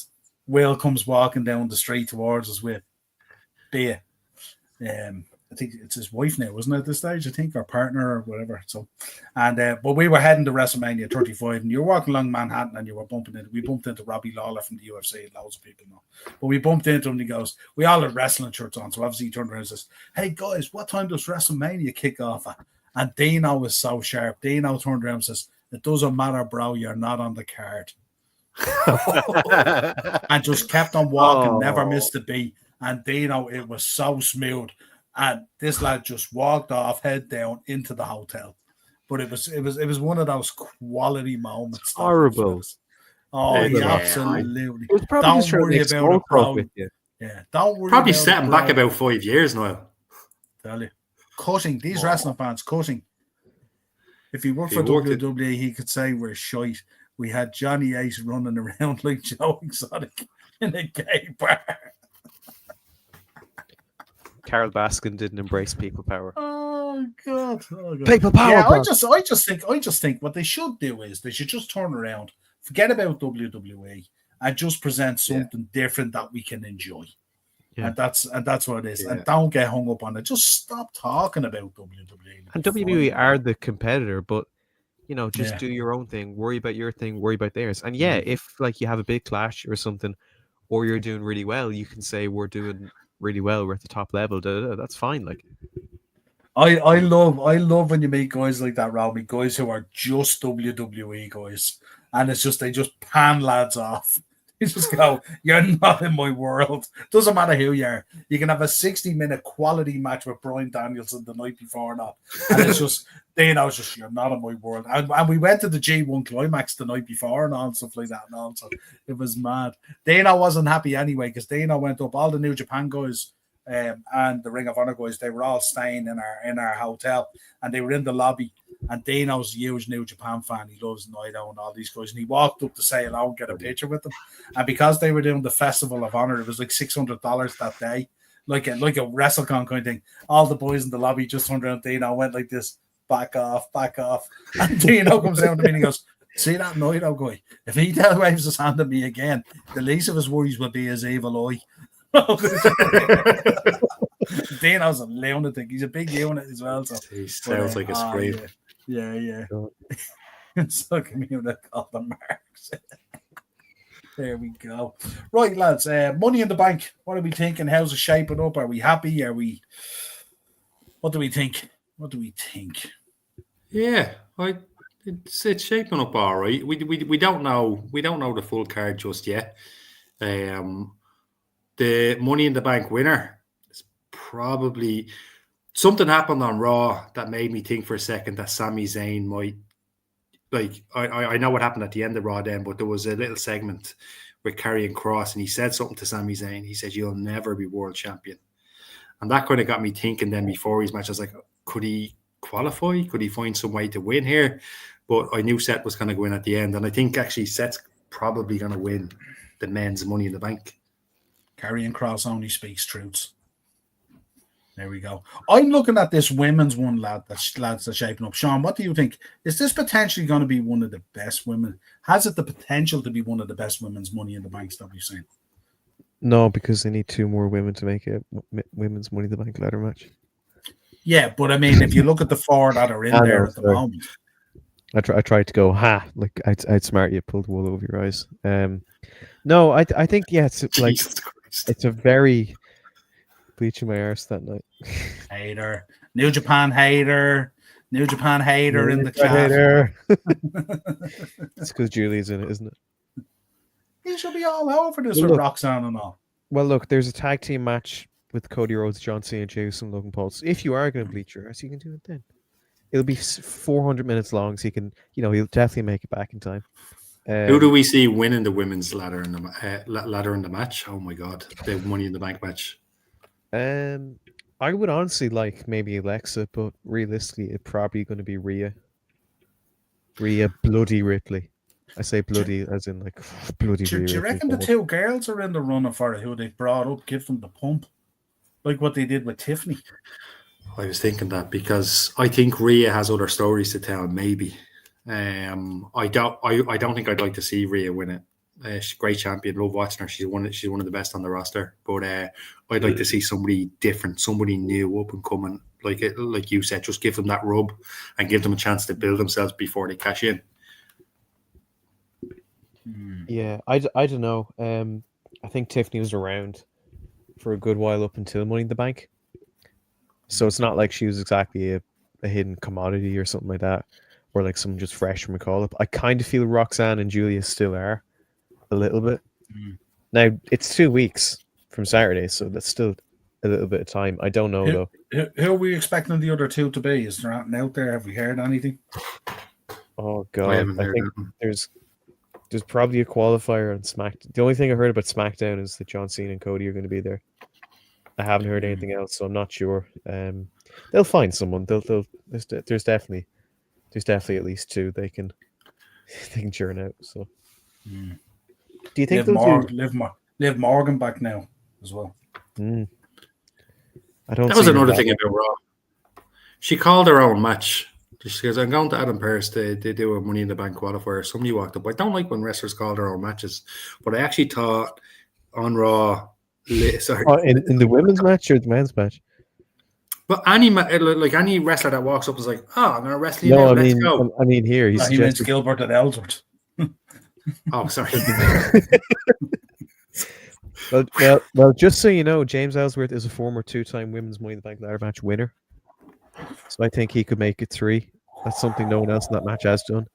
Will comes walking down the street towards us with beer. I think it's his wife now, wasn't it, at this stage? I think, or partner or whatever. So, and but we were heading to WrestleMania 35, and you were walking along Manhattan, and we bumped into Robbie Lawler from the UFC. Loads of people know, but we bumped into him, and he goes, "We all had wrestling shirts on." So obviously he turned around and says, "Hey guys, what time does WrestleMania kick off at?" And Dino was so sharp. Dino turned around and says, "It doesn't matter, bro. You're not on the card." And just kept on walking, never missed a beat. And Dino, it was so smooth. And this lad just walked off, head down into the hotel. But it was one of those quality moments. Horrible. Absolutely. It was probably don't just worry about it, bro. with you. Yeah, don't worry. Probably about setting it, back about 5 years now. Tell you, cutting these wrestling fans, cutting. If he worked for WWE, he could say we're shite. We had Johnny Ace running around like Joe Exotic in a gay bar. Carol Baskin didn't embrace people power. Oh god. People power. Yeah, I just think what they should do is they should just turn around, forget about WWE, and just present something different that we can enjoy. Yeah. And that's what it is. Yeah. And don't get hung up on it. Just stop talking about WWE. And WWE are the competitor, but just do your own thing. Worry about your thing. Worry about theirs. And if like you have a big clash or something, or you're doing really well, you can say we're doing really well. We're at the top level. That's fine. Like, I love when you meet guys like that, Robbie. Guys who are just WWE guys, and it's just they just pan lads off. You just go, you're not in my world. Doesn't matter who you are. You can have a 60-minute quality match with Bryan Danielson the night before, not, and it's just Dano's just you're not in my world. And we went to the G1 climax the night before and all and stuff like that, and also it was mad. Dano wasn't happy anyway because Dano went up. All the New Japan guys and the Ring of Honor guys, they were all staying in our hotel, and they were in the lobby. And Dano's a huge New Japan fan. He loves Niall and all these guys. And he walked up to say hello and get a picture with them. And because they were doing the Festival of Honor, it was like $600 that day, like a WrestleCon kind of thing. All the boys in the lobby just turned around Dano and went like this, back off. And Dano comes down to me and he goes, "See that Niall guy? If he waves his hand at me again, the least of his worries will be his evil eye." Dano's a lunatic. He's a big unit as well. So he sounds like a scream. Yeah. So community called the Marks. There we go. Right, lads. Money in the Bank. What are we thinking? How's it shaping up? Are we happy? What do we think? Yeah, it's shaping up all right. We don't know the full card just yet. The Money in the Bank winner is probably something happened on Raw that made me think for a second that Sami Zayn might. Like I know what happened at the end of Raw then, but there was a little segment with Karrion Kross, and he said something to Sami Zayn. He said, "You'll never be world champion," and that kind of got me thinking. Then before his match, I was like, "Could he qualify? Could he find some way to win here?" But I knew Seth was going to go in at the end, and I think actually Seth's probably going to win the men's Money in the Bank. Karrion Kross only speaks truths. There we go. I'm looking at this women's one, lads that's shaping up. Sean, what do you think? Is this potentially going to be one of the best women? Has it the potential to be one of the best women's Money in the Banks that we've seen? No, because they need 2 more women to make a women's Money in the Bank ladder match. Yeah, but I mean, if you look at the 4 that are in there at the moment. I tried to go, like I'd smart you, pulled the wool over your eyes. No, I think, yeah, it's like, it's a very... bleaching my arse that night. Hater. New Japan hater in the chat. It's because Julie's in it, isn't it? He should be all over this with Roxanne and all. Well, look, there's a tag team match with Cody Rhodes, John Cena, Jason, Logan Paul. So if you are going to bleach your arse, you can do it then. It'll be 400 minutes long, so you can, he'll definitely make it back in time. Who do we see winning the women's ladder in the match? Oh my God, the Money in the Bank match. I would honestly like maybe Alexa, but realistically, it's probably going to be Rhea. Bloody Ripley. I say bloody as in like bloody Rhea. Do you reckon the 2 girls are in the running for it, who they brought up, give them the pump? Like what they did with Tiffany? I was thinking that because I think Rhea has other stories to tell, maybe. I don't think I'd like to see Rhea win it. She's a great champion. Love watching her. She's one of the best on the roster. But I'd like to see somebody different, somebody new, up and coming. Like you said, just give them that rub and give them a chance to build themselves before they cash in. Yeah, I don't know. I think Tiffany was around for a good while up until Money in the Bank. So it's not like she was exactly a hidden commodity or something like that, or like someone just fresh from a call-up. I kind of feel Roxanne and Julia still are. A little bit. Now it's 2 weeks from Saturday, so that's still a little bit of time. I don't know though. Who are we expecting the other 2 to be? Is there anything out there? Have we heard anything? Oh God, I think there's probably a qualifier on SmackDown. The only thing I heard about SmackDown is that John Cena and Cody are going to be there. I haven't heard anything else, so I'm not sure. They'll find someone. There's definitely at least 2 they can churn out. So. Do you think Liv Morgan back now as well? I don't. That was another thing about Raw. She called her own match. She goes, "I'm going to Adam Pearce to do a Money in the Bank qualifier." Somebody walked up. I don't like when wrestlers call their own matches, but I actually thought on Raw. Sorry, in the women's match or the men's match? But any wrestler that walks up is like, "Oh, I'm going to wrestle you." No, now. Let's go. I mean here he's just Gilbert and Ellsworth. Oh, sorry. well, just so you know, James Ellsworth is a former 2-time Women's Money in the Bank ladder match winner. So I think he could make it 3. That's something no one else in that match has done.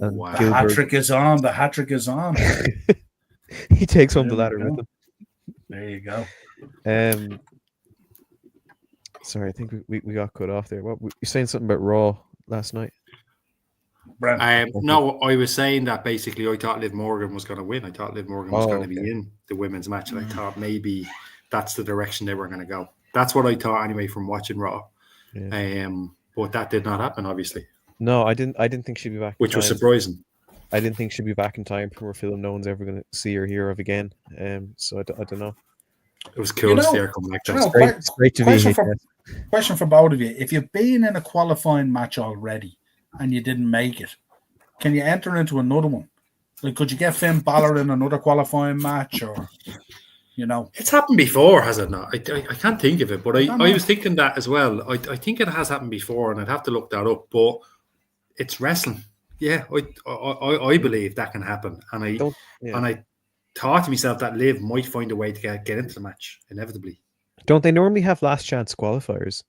And wow. The hat-trick is on. The hat-trick is on. He takes home the ladder with him. There you go. Sorry, I think we got cut off there. What you're saying something about Raw last night? No, I was saying that basically I thought Liv Morgan was going to win. I thought Liv Morgan was going to be in the women's match, and I thought maybe that's the direction they were going to go. That's what I thought anyway from watching Raw. Yeah. But that did not happen, obviously. No, I didn't think she'd be back. Which was surprising. I didn't think she'd be back in time for a film no one's ever going to see or hear of again. So I don't know. It was cool to see her come back. It's great to be here. Question for both of you: if you've been in a qualifying match already and you didn't make it, can you enter into another one? Like, could you get Finn Balor in another qualifying match, or It's happened before, has it not? I can't think of it, but I was thinking that as well. I think it has happened before, and I'd have to look that up. But it's wrestling. Yeah, I believe that can happen, and I thought to myself that Liv might find a way to get into the match inevitably. Don't they normally have last chance qualifiers?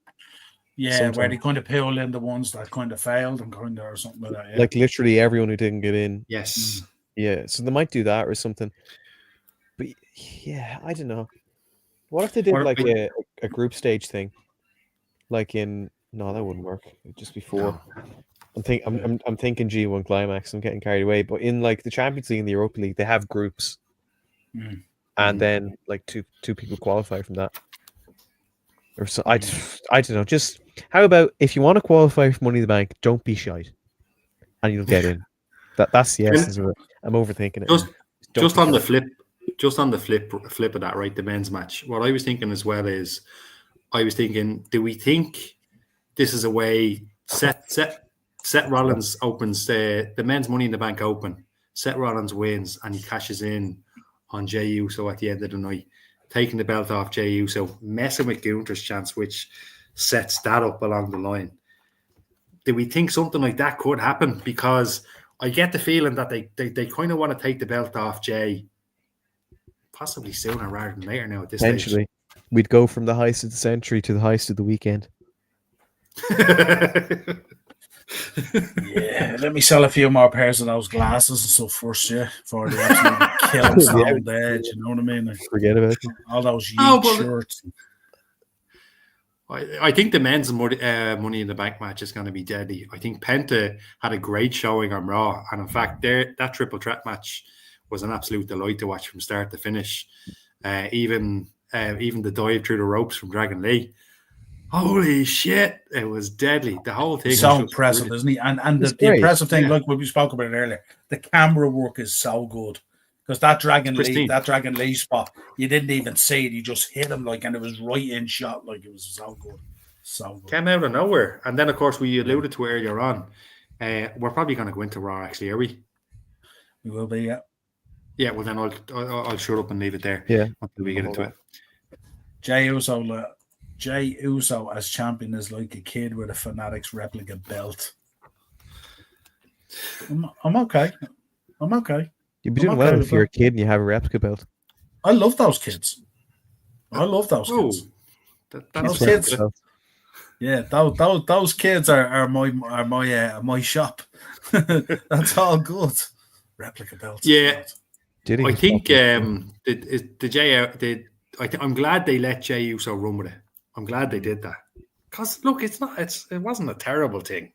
Yeah, where they kind of pull in the ones that kind of failed and kind of or something like that. Yeah. Like literally everyone who didn't get in. Yes. Yeah, so they might do that or something. But yeah, I don't know. What if they did like a group stage thing? Like no, that wouldn't work. Just before. No. I'm thinking G1 Climax. I'm getting carried away. But in like the Champions League and the Europa League, they have groups, and then like two people qualify from that. Or so I don't know. Just how about if you want to qualify for Money in the Bank, don't be shite, and you'll get in. That's the essence of it. I'm overthinking it. Just on the flip of that, right? The men's match. What I was thinking as well is, do we think this is a way Seth Rollins opens the men's Money in the Bank Open. Seth Rollins wins and he cashes in on Jey Uso at the end of the night, taking the belt off Jey Uso, messing with Gunther's chance, which sets that up along the line. Do we think something like that could happen? Because I get the feeling that they kind of want to take the belt off Jey possibly sooner rather than later now at this stage. We'd go from the heist of the century to the heist of the weekend. Yeah, let me sell a few more pairs of those glasses and stuff first, before they absolutely kill us down there. You know what I mean? Forget about it. All those shirts. I think the men's Money in the Bank match is going to be deadly. I think Penta had a great showing on Raw, and in fact, that triple threat match was an absolute delight to watch from start to finish. Even the dive through the ropes from Dragon Lee. Holy shit, it was deadly. The whole thing so impressive, isn't he? And the impressive thing, like what we spoke about earlier, the camera work is so good. Because that Dragon Lee spot, you didn't even see it, you just hit him and it was right in shot, it was so good. So good. Came out of nowhere. And then of course we alluded to it earlier on. We're probably gonna go into Raw actually, are we? We will be, yeah. Yeah, well then I'll shut up and leave it there. Yeah. Until we get into it. Jey Uso as champion is like a kid with a Fanatics replica belt. I'm okay. You'd be doing well if you're a kid and you have a replica belt. I love those kids. Those kids. Yeah, those kids are my shop. That's all good. Replica belts. Yeah. I think I'm glad they let Jey Uso run with it. I'm glad they did that. Because look, it wasn't a terrible thing.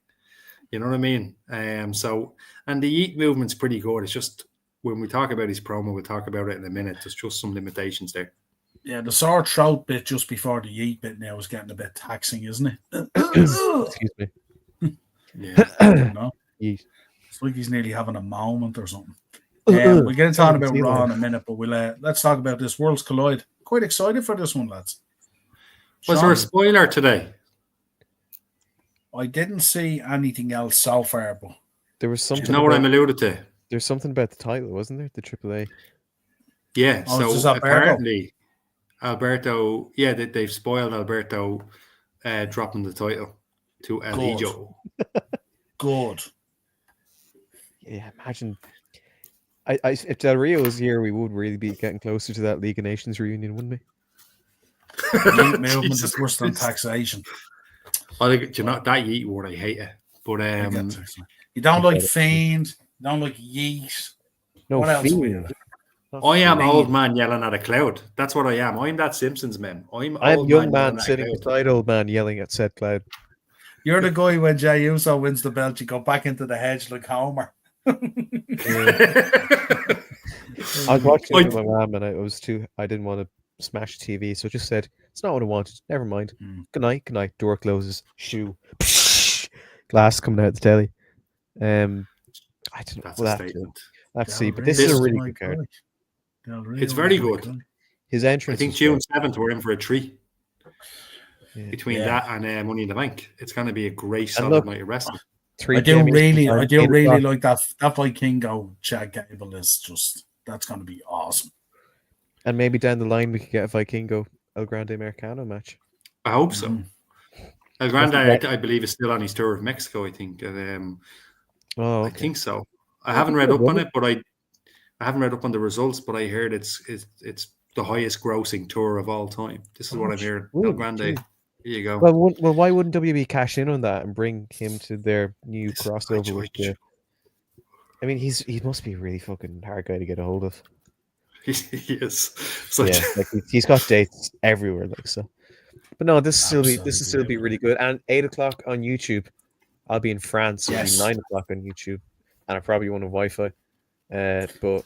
You know what I mean? And the Yeet movement's pretty good. It's just when we talk about his promo, we'll talk about it in a minute. There's just some limitations there. Yeah, the sore throat bit just before the Yeet bit now is getting a bit taxing, isn't it? Excuse me. Yeah. Yeet. It's like he's nearly having a moment or something. We'll get into talking about Raw in a minute, but let's talk about this Worlds Collide. Quite excited for this one, lads. Was there a spoiler today? I didn't see anything else so far, but there was something. Do you know what I'm alluded to? There's something about the title, wasn't there? The AAA. Yeah. So apparently, Alberto. Yeah, they've spoiled Alberto dropping the title to El Hijo. Good. Yeah, imagine. If Del Rio was here, we would really be getting closer to that League of Nations reunion, wouldn't we? Movement is worse than taxation. I think that Yeet word, I hate it. But you don't like Fiend, you don't like Yeet. No, what else? I am old man yelling at a cloud. That's what I am. I'm that Simpsons man. I'm young man sitting beside old man yelling at said cloud. You're the guy when Jey Uso wins the belt, you go back into the hedge like Homer. I was watching it with my mom and I didn't want to smash the TV, so I just said, it's not what I wanted. Never mind. Good night. Door closes. Shoo. Glass coming out the telly. I don't know. That's a statement. Let's see. But this is a really good card. It's very good. His entrance. I think June 7th we're in for a treat. Yeah. Between that and Money in the Bank. It's going to be a great solid night of wrestling. I do really like that Vikingo Chad Gable is just, that's going to be awesome. And maybe down the line we could get a Vikingo El Grande Americano match. I hope so. El Grande, I believe, is still on his tour of Mexico, I think. Oh, I okay. think so. I haven't read up on it, but I haven't read up on the results, but I heard it's the highest grossing tour of all time. This is what I'm hearing. El Good, Grande. geez. Here you go. Well, why wouldn't WWE cash in on that and bring him to their new crossover with the? I mean, he must be a really fucking hard guy to get a hold of. He is. Yeah, like he's got dates everywhere, like so. But no, this will still be really good. And 8 o'clock on YouTube. I'll be in France, so it'll be 9 o'clock on YouTube, and I probably won't have Wi-Fi. But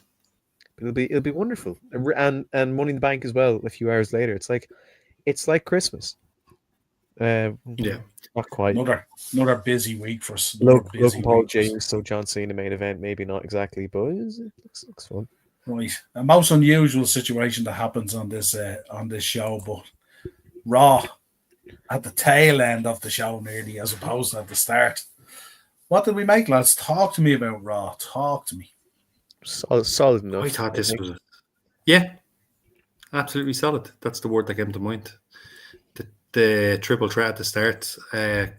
it'll be wonderful, and Money in the Bank as well. A few hours later, it's like Christmas. Yeah, not quite. Another busy week for us. Logan Paul, Jey Uso, John Cena main event. Maybe not exactly, but it looks fun. Right, a most unusual situation that happens on this show, but Raw at the tail end of the show nearly, as opposed to at the start. What did we make, lads? Talk to me about Raw. Talk to me. Solid enough. I thought this was absolutely solid. That's the word that came to mind. The triple threat at the start.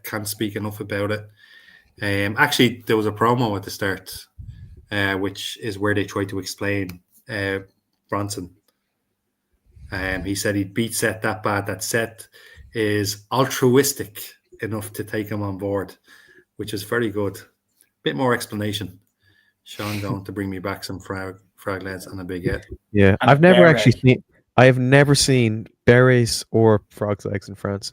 Can't speak enough about it. Actually, there was a promo at the start, which is where they tried to explain Bronson. He said he beat Seth that bad that Seth is altruistic enough to take him on board, which is very good. Bit more explanation. Sean going to bring me back some frag legs and a baguette. Yeah, and I've never actually seen. I have never seen berets or frog's legs in France.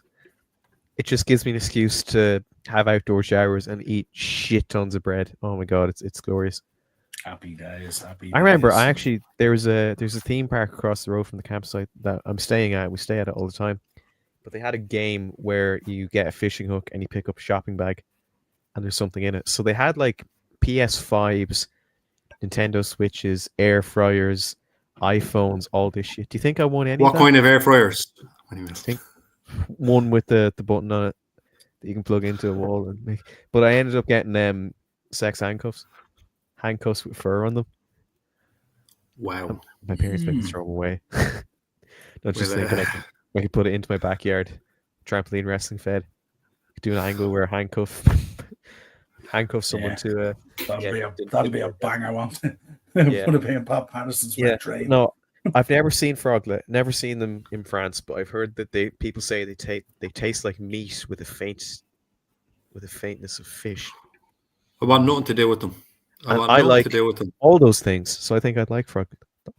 It just gives me an excuse to have outdoor showers and eat shit tons of bread. Oh my god, it's glorious. Happy days. I remember there's a theme park across the road from the campsite that I'm staying at. We stay at it all the time. But they had a game where you get a fishing hook and you pick up a shopping bag and there's something in it. So they had like PS5s, Nintendo Switches, air fryers, iPhones, all this shit. Do you think I won any? What kind of air fryers? I think one with the button on it that you can plug into a wall and make. But I ended up getting sex handcuffs with fur on them. Wow! And my parents made me throw them away. Not just thinking I could put it into my backyard, trampoline wrestling fed. Do an angle where handcuff someone to. That'll be a banger one. Put it in Bob Patterson's red train. No, I've never seen never seen them in France, but I've heard that people say they taste like meat with a faintness of fish. I want nothing to do with them. I like all those things, so I think I'd like frog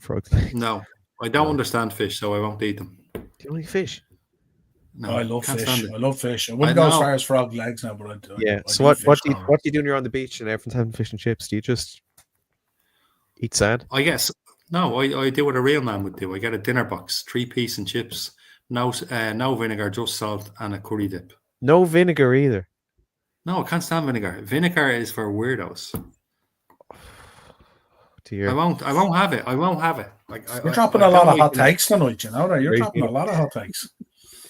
legs. No, I don't understand fish, so I won't eat them. Do you only fish? No, I love fish. I wouldn't go as far as frog legs now, but I do. Yeah. So what do you do when you're on the beach and everyone's having fish and chips? Do you just eat sand? I guess no. I do what a real man would do. I get a dinner box, 3-piece and chips, no vinegar, just salt and a curry dip. No vinegar either. No, I can't stand vinegar. Vinegar is for weirdos. I won't have it. You're dropping a lot of hot takes tonight, you know that. You're dropping a lot of hot takes.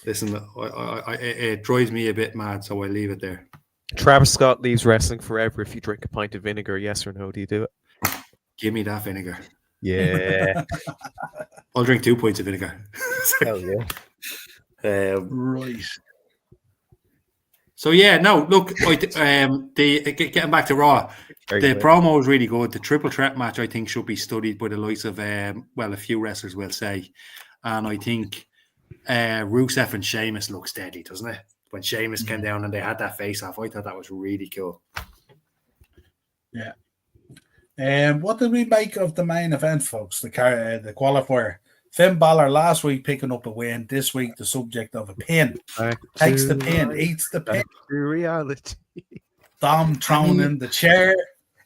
Listen, it drives me a bit mad, so I leave it there. Travis Scott leaves wrestling forever if you drink a pint of vinegar. Yes or no? Do you do it? Give me that vinegar. Yeah. I'll drink 2 pints of vinegar. Hell yeah. Right. So yeah, no. Look, getting back to Raw, the promo was really good. The triple threat match, I think, should be studied by the likes of a few wrestlers will say, and I think Rusev and Sheamus looks deadly, doesn't it? When Sheamus came down and they had that face off, I thought that was really cool. Yeah. What did we make of the main event, folks? The qualifier. Finn Balor last week picking up a win. This week, the subject of a pin. Takes the pin, eats the pin. Reality. Dom thrown in the chair,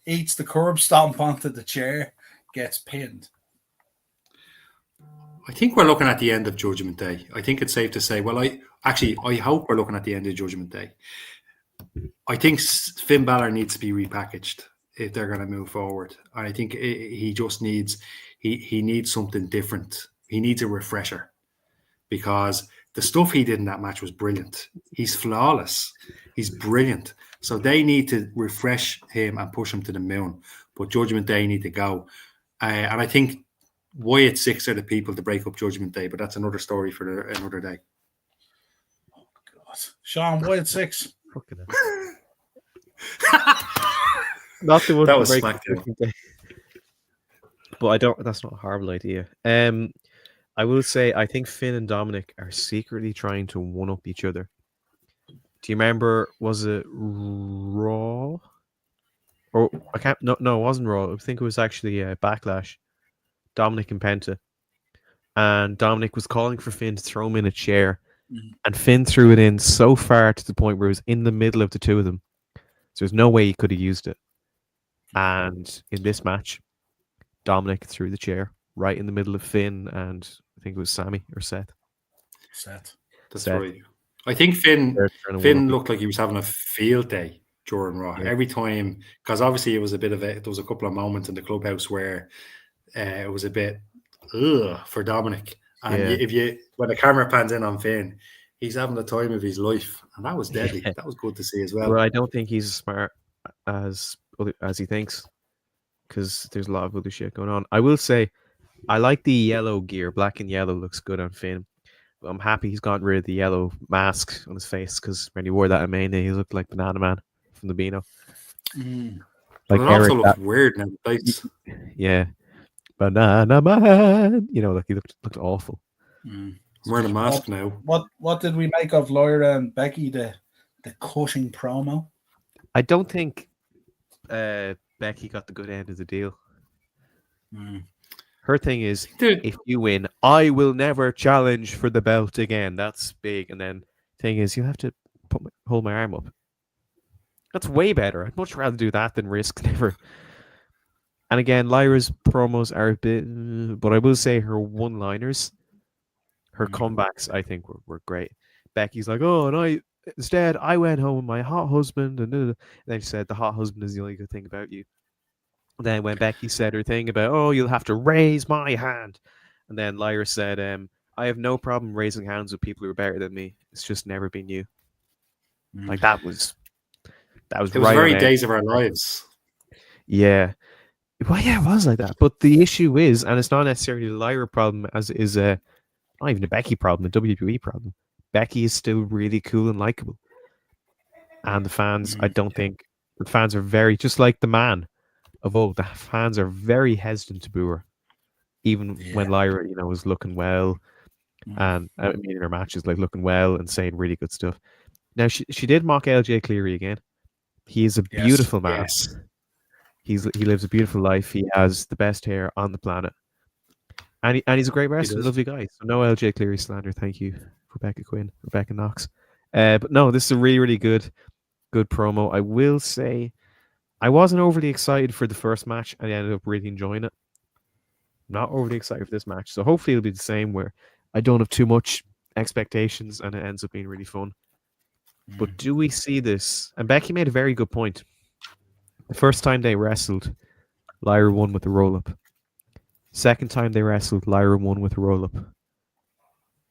eats the curb stomp onto the chair, gets pinned. I think we're looking at the end of Judgment Day. I think it's safe to say, I hope we're looking at the end of Judgment Day. I think Finn Balor needs to be repackaged if they're going to move forward. And I think he just needs, he needs something different. He needs a refresher because the stuff he did in that match was brilliant. He's flawless. He's brilliant. So they need to refresh him and push him to the moon. But Judgment Day need to go. And I think Wyatt 6 are the people to break up Judgment Day, but that's another story for another day. Oh, God. Sean, Wyatt 6. Not the one That to was break SmackDown. But I don't. That's not a horrible idea. I will say I think Finn and Dominic are secretly trying to one up each other. Do you remember? Was it Raw? Or I can't. No, it wasn't Raw. I think it was actually Backlash. Dominic and Penta, and Dominic was calling for Finn to throw him in a chair, and Finn threw it in so far to the point where it was in the middle of the two of them. So there's no way he could have used it. And in this match, Dominic threw the chair right in the middle of Finn and I think it was Sammy or Seth. That's Seth. right. I think Finn Finn looked like he was having a field day during Raw. Yeah. Every time, because obviously it was there was a couple of moments in the clubhouse where it was a bit for Dominic. And when the camera pans in on Finn, he's having the time of his life. And that was deadly. That was good to see as well. Well, I don't think he's as smart as he thinks, because there's a lot of other shit going on. I will say, I like the yellow gear. Black and yellow looks good on Finn. I'm happy he's gotten rid of the yellow mask on his face, because when he wore that in Mania, he looked like Banana Man from the Beano. Like it also looks weird now. Yeah. Banana Man. Like he looked awful. I'm wearing a mask now. What did we make of Lyra and Becky, the cutting promo? I don't think Becky got the good end of the deal. Her thing is, if you win, I will never challenge for the belt again. That's big. And then thing is, you have to hold my arm up. That's way better. I'd much rather do that than risk never. And again, Lyra's promos are a bit, but I will say her one-liners, her comebacks, I think were great. Becky's like, oh, and instead I went home with my hot husband, and then she said the hot husband is the only good thing about you. And then when Becky said her thing about, oh, you'll have to raise my hand, and then Lyra said, I have no problem raising hands with people who are better than me. It's just never been you. Like that was it was right very Days of Our Lives. Yeah. Well, yeah, it was like that. But the issue is, and it's not necessarily a Lyra problem, as it is not even a Becky problem, a WWE problem. Becky is still really cool and likable. And the fans, I don't think, the fans are very, just like the man of old, the fans are very hesitant to boo her. Even when Lyra, was looking well, and I mean, in her matches, like looking well and saying really good stuff. Now, she did mock LJ Cleary again. He is a beautiful man. Yes. He lives a beautiful life. He has the best hair on the planet. And he's a great wrestler, lovely guy. So no LJ Cleary slander. Thank you, Rebecca Knox. But no, this is a really, really good promo. I will say I wasn't overly excited for the first match, and I ended up really enjoying it. Not overly excited for this match. So hopefully it'll be the same, where I don't have too much expectations and it ends up being really fun. But do we see this? And Becky made a very good point. The first time they wrestled, Lyra won with a roll-up. Second time they wrestled, Lyra won with a roll-up.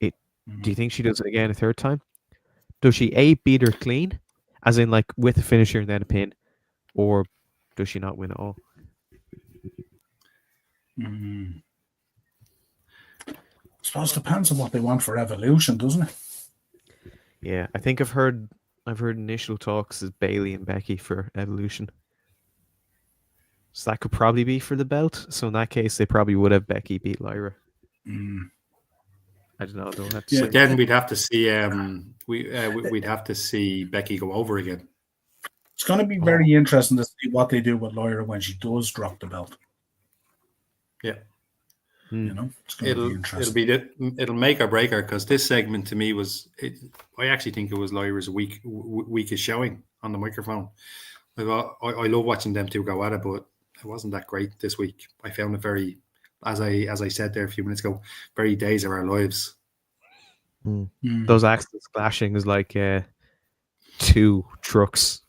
Do you think she does it again a third time? Does she A, beat her clean, as in like with a finisher and then a pin, or does she not win at all? I suppose it depends on what they want for Evolution, doesn't it? Yeah, I think I've heard initial talks as Bailey and Becky for Evolution. So that could probably be for the belt. So in that case, they probably would have Becky beat Lyra. I don't know. Then we'd have to see. We'd have to see Becky go over again. It's going to be very interesting to see what they do with Lyra when she does drop the belt. Yeah, it's going to be interesting. It'll make or break her, because this segment to me I actually think it was Lyra's weakest showing on the microphone. I love watching them two go at it, but it wasn't that great this week. I found it very, as I said there a few minutes ago, very Days of Our Lives. Those axles clashing is like two trucks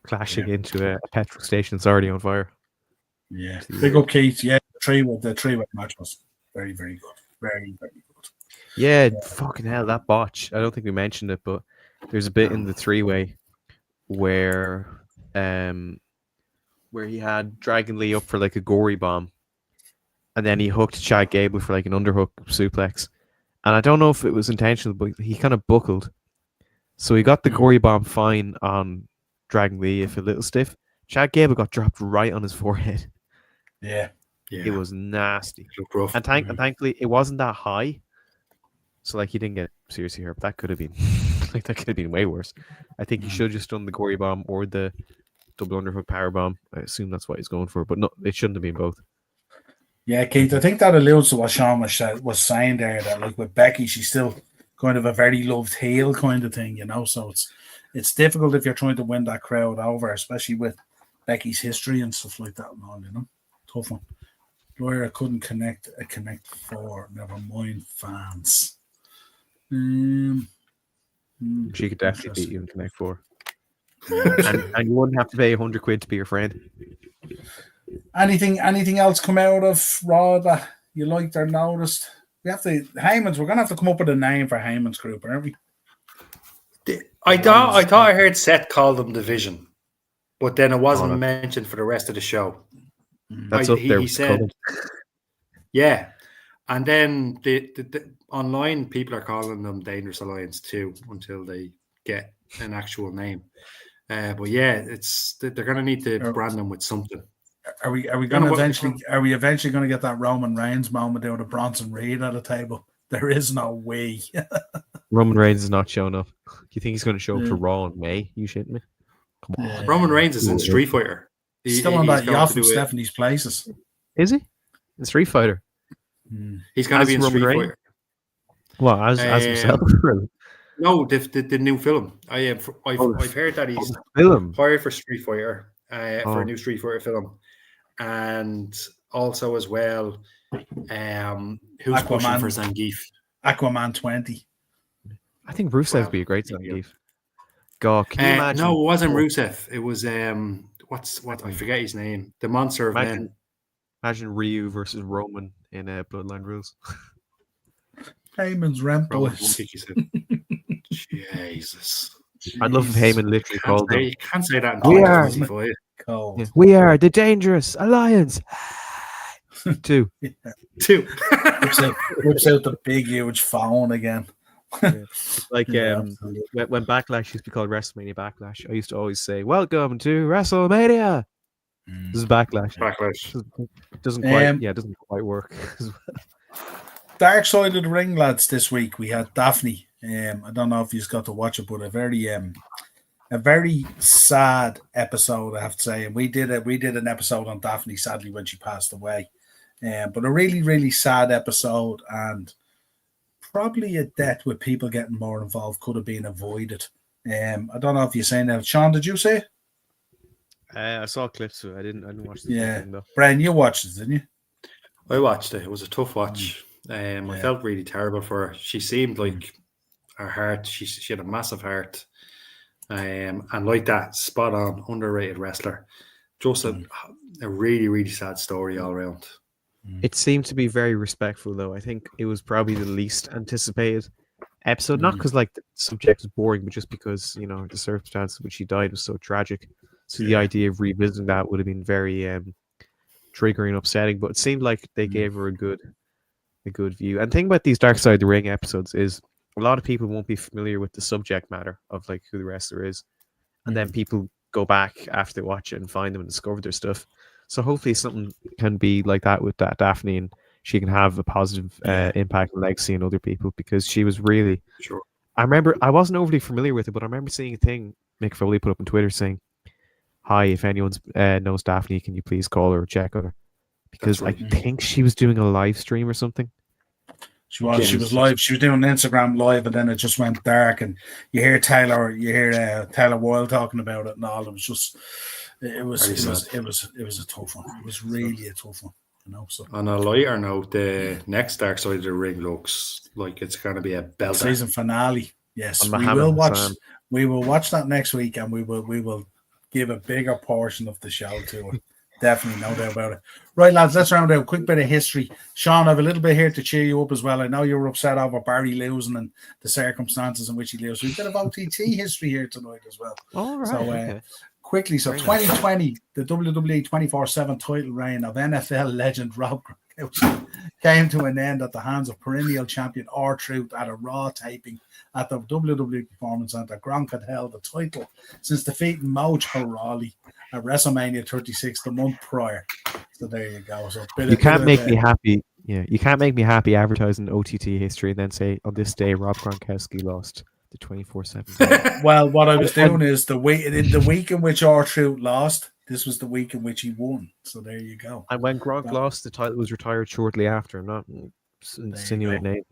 clashing into a petrol station that's already on fire. Yeah, big up Keith. Yeah, the three-way match was very, very good. Very, very good. Yeah, fucking hell, that botch. I don't think we mentioned it, but there's a bit in the three-way where he had Dragon Lee up for like a gory bomb, and then he hooked Chad Gable for like an underhook suplex. And I don't know if it was intentional, but he kind of buckled. So he got the gory bomb fine on Dragon Lee, if a little stiff. Chad Gable got dropped right on his forehead. Yeah. It was nasty. Looked rough. And thankfully, it wasn't that high. So, like, he didn't get seriously hurt. But that could have been, that could have been way worse. I think he should have just done the gory bomb or the double underhook power bomb. I assume that's what he's going for. But no, it shouldn't have been both. Yeah, Keith, I think that alludes to what Sean was saying there, that like with Becky, she's still kind of a very loved heel kind of thing, so it's difficult if you're trying to win that crowd over, especially with Becky's history and stuff like that and all, Tough one. Lawyer couldn't connect a Connect 4. Never mind fans. She could definitely beat you in Connect 4. and you wouldn't have to pay £100 to be your friend. Anything else come out of Raw that you liked or noticed? We're gonna have to come up with a name for Heyman's group, aren't we? I thought I heard Seth call them Division, but then it wasn't mentioned for the rest of the show. That's up there. He said, yeah, and then the online people are calling them Dangerous Alliance too until they get an actual name. But yeah, they're going to need to brand them with something. Are we going to eventually going to get that Roman Reigns moment out of Bronson Reed at a table? There is no way. Roman Reigns is not showing up. Do you think he's going to show up to Raw in May? You shitting me? Come on. Roman Reigns is in Street Fighter. Still on that yacht from Stephanie's Places. Is he? In Street Fighter? He's going to be in Street Fighter. Well, as himself? No, the new film. I've heard that he's hired for Street Fighter, for a new Street Fighter film. And also as well, who's pushing for Zangief? Aquaman 20. I think Rusev would be a great Zangief. God, can you imagine? No, it wasn't Rusev. It was what I forget his name. The Monster of Men. Imagine Ryu versus Roman in Bloodline Rules. Heyman's Rampage. Jesus. I'd love if Heyman literally called them. You can't say that in 2025. Yeah. We are the Dangerous Alliance. Two. Whips out the big, huge phone again. Like when Backlash used to be called WrestleMania Backlash, I used to always say, "Welcome to WrestleMania." This is Backlash. Doesn't quite work. Dark Side of the Ring, lads. This week we had Daphne. I don't know if you've got to watch it, but a very sad episode, I have to say. And we did an episode on Daphne, sadly, when she passed away. But a really, really sad episode, and probably a death with people getting more involved could have been avoided. I don't know if you're saying that. Sean, did you see it? I saw clips of it. I didn't watch the thing though. Brian, you watched it, didn't you? I watched it. It was a tough watch. I felt really terrible for her. She seemed like her heart. She had a massive heart, and like that, spot on, underrated wrestler. Just a really, really sad story all around. It seemed to be very respectful, though. I think it was probably the least anticipated episode, not because like the subject was boring, but just because the circumstances in which she died was so tragic. So the idea of revisiting that would have been very triggering and upsetting. But it seemed like they gave her a good view. And the thing about these Dark Side of the Ring episodes is a lot of people won't be familiar with the subject matter of like who the wrestler is, and then people go back after they watch it and find them and discover their stuff. So hopefully something can be like that with that Daphne, and she can have a positive impact and legacy on other people, because she was really. Sure. I remember I wasn't overly familiar with it, but I remember seeing a thing Mick Foley put up on Twitter saying, "Hi, if anyone knows Daphne, can you please call her or check on her?" Because I think she was doing a live stream or something. She was live. She was doing an Instagram live, and then it just went dark. And you hear Taylor Wilde talking about it and all. It was just, it was a tough one. It was really a tough one. So on a lighter note, the next Dark Side of the Ring looks like it's going to be a belter. Season finale. Yes, we will watch that next week, and we will give a bigger portion of the show to it. Definitely, no doubt about it. Right, lads, let's round out a quick bit of history. Sean, I have a little bit here to cheer you up as well. I know you were upset over Barry losing and the circumstances in which he loses. We've got a bit of OTT history here tonight as well. All right. So, quickly, 2020, the WWE 24/7 title reign of NFL legend Rob Gronkowski came to an end at the hands of perennial champion R-Truth at a Raw taping at the WWE Performance Center. Gronk had held the title since defeating Mojo Rawley at WrestleMania 36 the month prior. So there you go. So You can't make me happy. Yeah, you can't make me happy advertising OTT history and then say on this day Rob Gronkowski lost the 24/7. Well, what I was doing is the week in which R-Truth lost. This was the week in which he won. So there you go. And when Gronk lost, the title was retired shortly after. I'm not insinuating anything.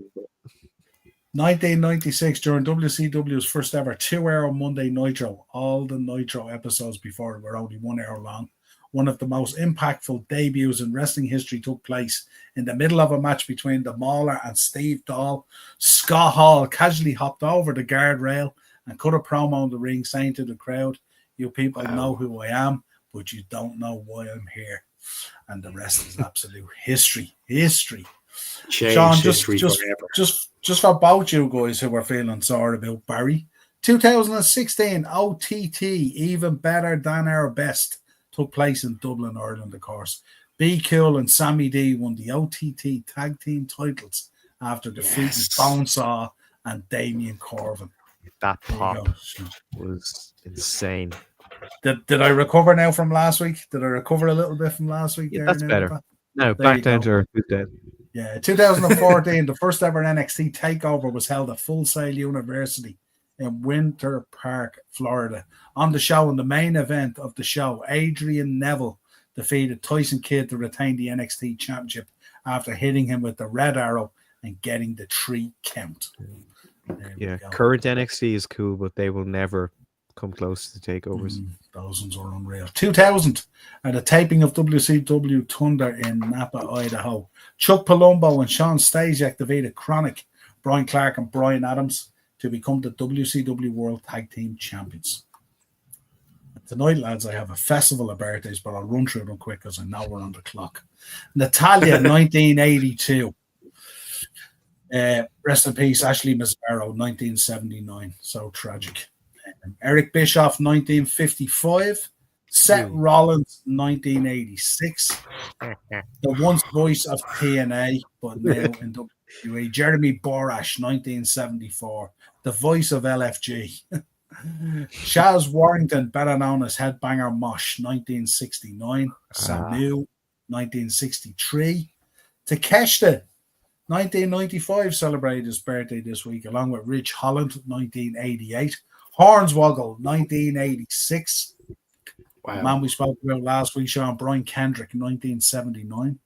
1996, during WCW's first ever 2-hour Monday Nitro, all the Nitro episodes before were only 1 hour long. One of the most impactful debuts in wrestling history took place in the middle of a match between the Mauler and Steve Dahl. Scott Hall casually hopped over the guardrail and cut a promo in the ring, saying to the crowd, "You people know who I am, but you don't know why I'm here." And the rest is absolute history. Sean, just for both you guys who were feeling sorry about Barry, 2016 OTT, even better than our best, took place in Dublin, Ireland, of course. Be Cool and Sammy D won the OTT tag team titles after defeating Bonesaw and Damien Corvin. That pop was insane. Did I recover now from last week? Did I recover a little bit from last week? Yeah, that's better. No, back down to earth. Yeah, 2014, the first ever NXT takeover was held at Full Sail University in Winter Park, Florida. On the show, in the main event of the show, Adrian Neville defeated Tyson Kidd to retain the NXT championship after hitting him with the red arrow and getting the 3 count. Yeah, current NXT is cool, but they will never come close to takeovers. Those ones are unreal. 2000, at a taping of WCW Thunder in Napa, Idaho, Chuck Palumbo and Sean Stasiak defeated Chronic, Brian Clark and Brian Adams to become the WCW World Tag Team Champions. Tonight, lads, I have a festival of birthdays, but I'll run through them quick because I know we're on the clock. Natalia, 1982. Rest in peace, Ashley Mazzaro, 1979. So tragic. Eric Bischoff, 1955. Seth Rollins, 1986. The once voice of TNA, but now in WWE. Jeremy Borash, 1974. The voice of LFG. Shaz Warrington, better known as Headbanger Mosh, 1969. Samu, 1963. Takeshita, 1995, celebrated his birthday this week, along with Rich Holland, 1988. Hornswoggle, 1986. Wow. The man we spoke about last week, Sean Brian Kendrick, 1979.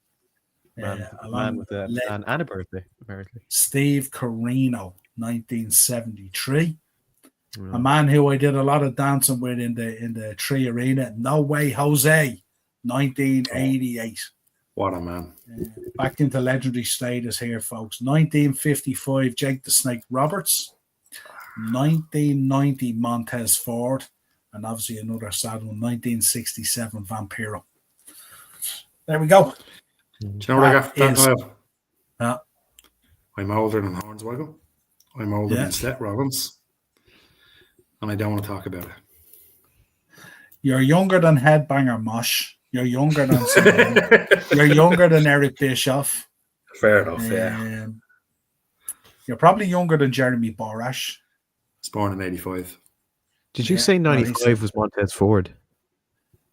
Man with and a birthday, apparently. Steve Carino, 1973. A man who I did a lot of dancing with in the Tree Arena, No Way Jose, 1988. What a man. Back into legendary status here, folks. 1955, Jake the Snake Roberts. 1990, Montez Ford. And obviously another sad one, 1967, Vampiro. There we go. Do you know what I got that? I'm older than Hornswoggle. I'm older than Seth Rollins. And I don't want to talk about it. You're younger than Headbanger Mosh. You're younger than You're younger than Eric Bischoff. Fair enough, yeah. You're probably younger than Jeremy Borash. He's born in 85. Did you say 95 was Montez Ford?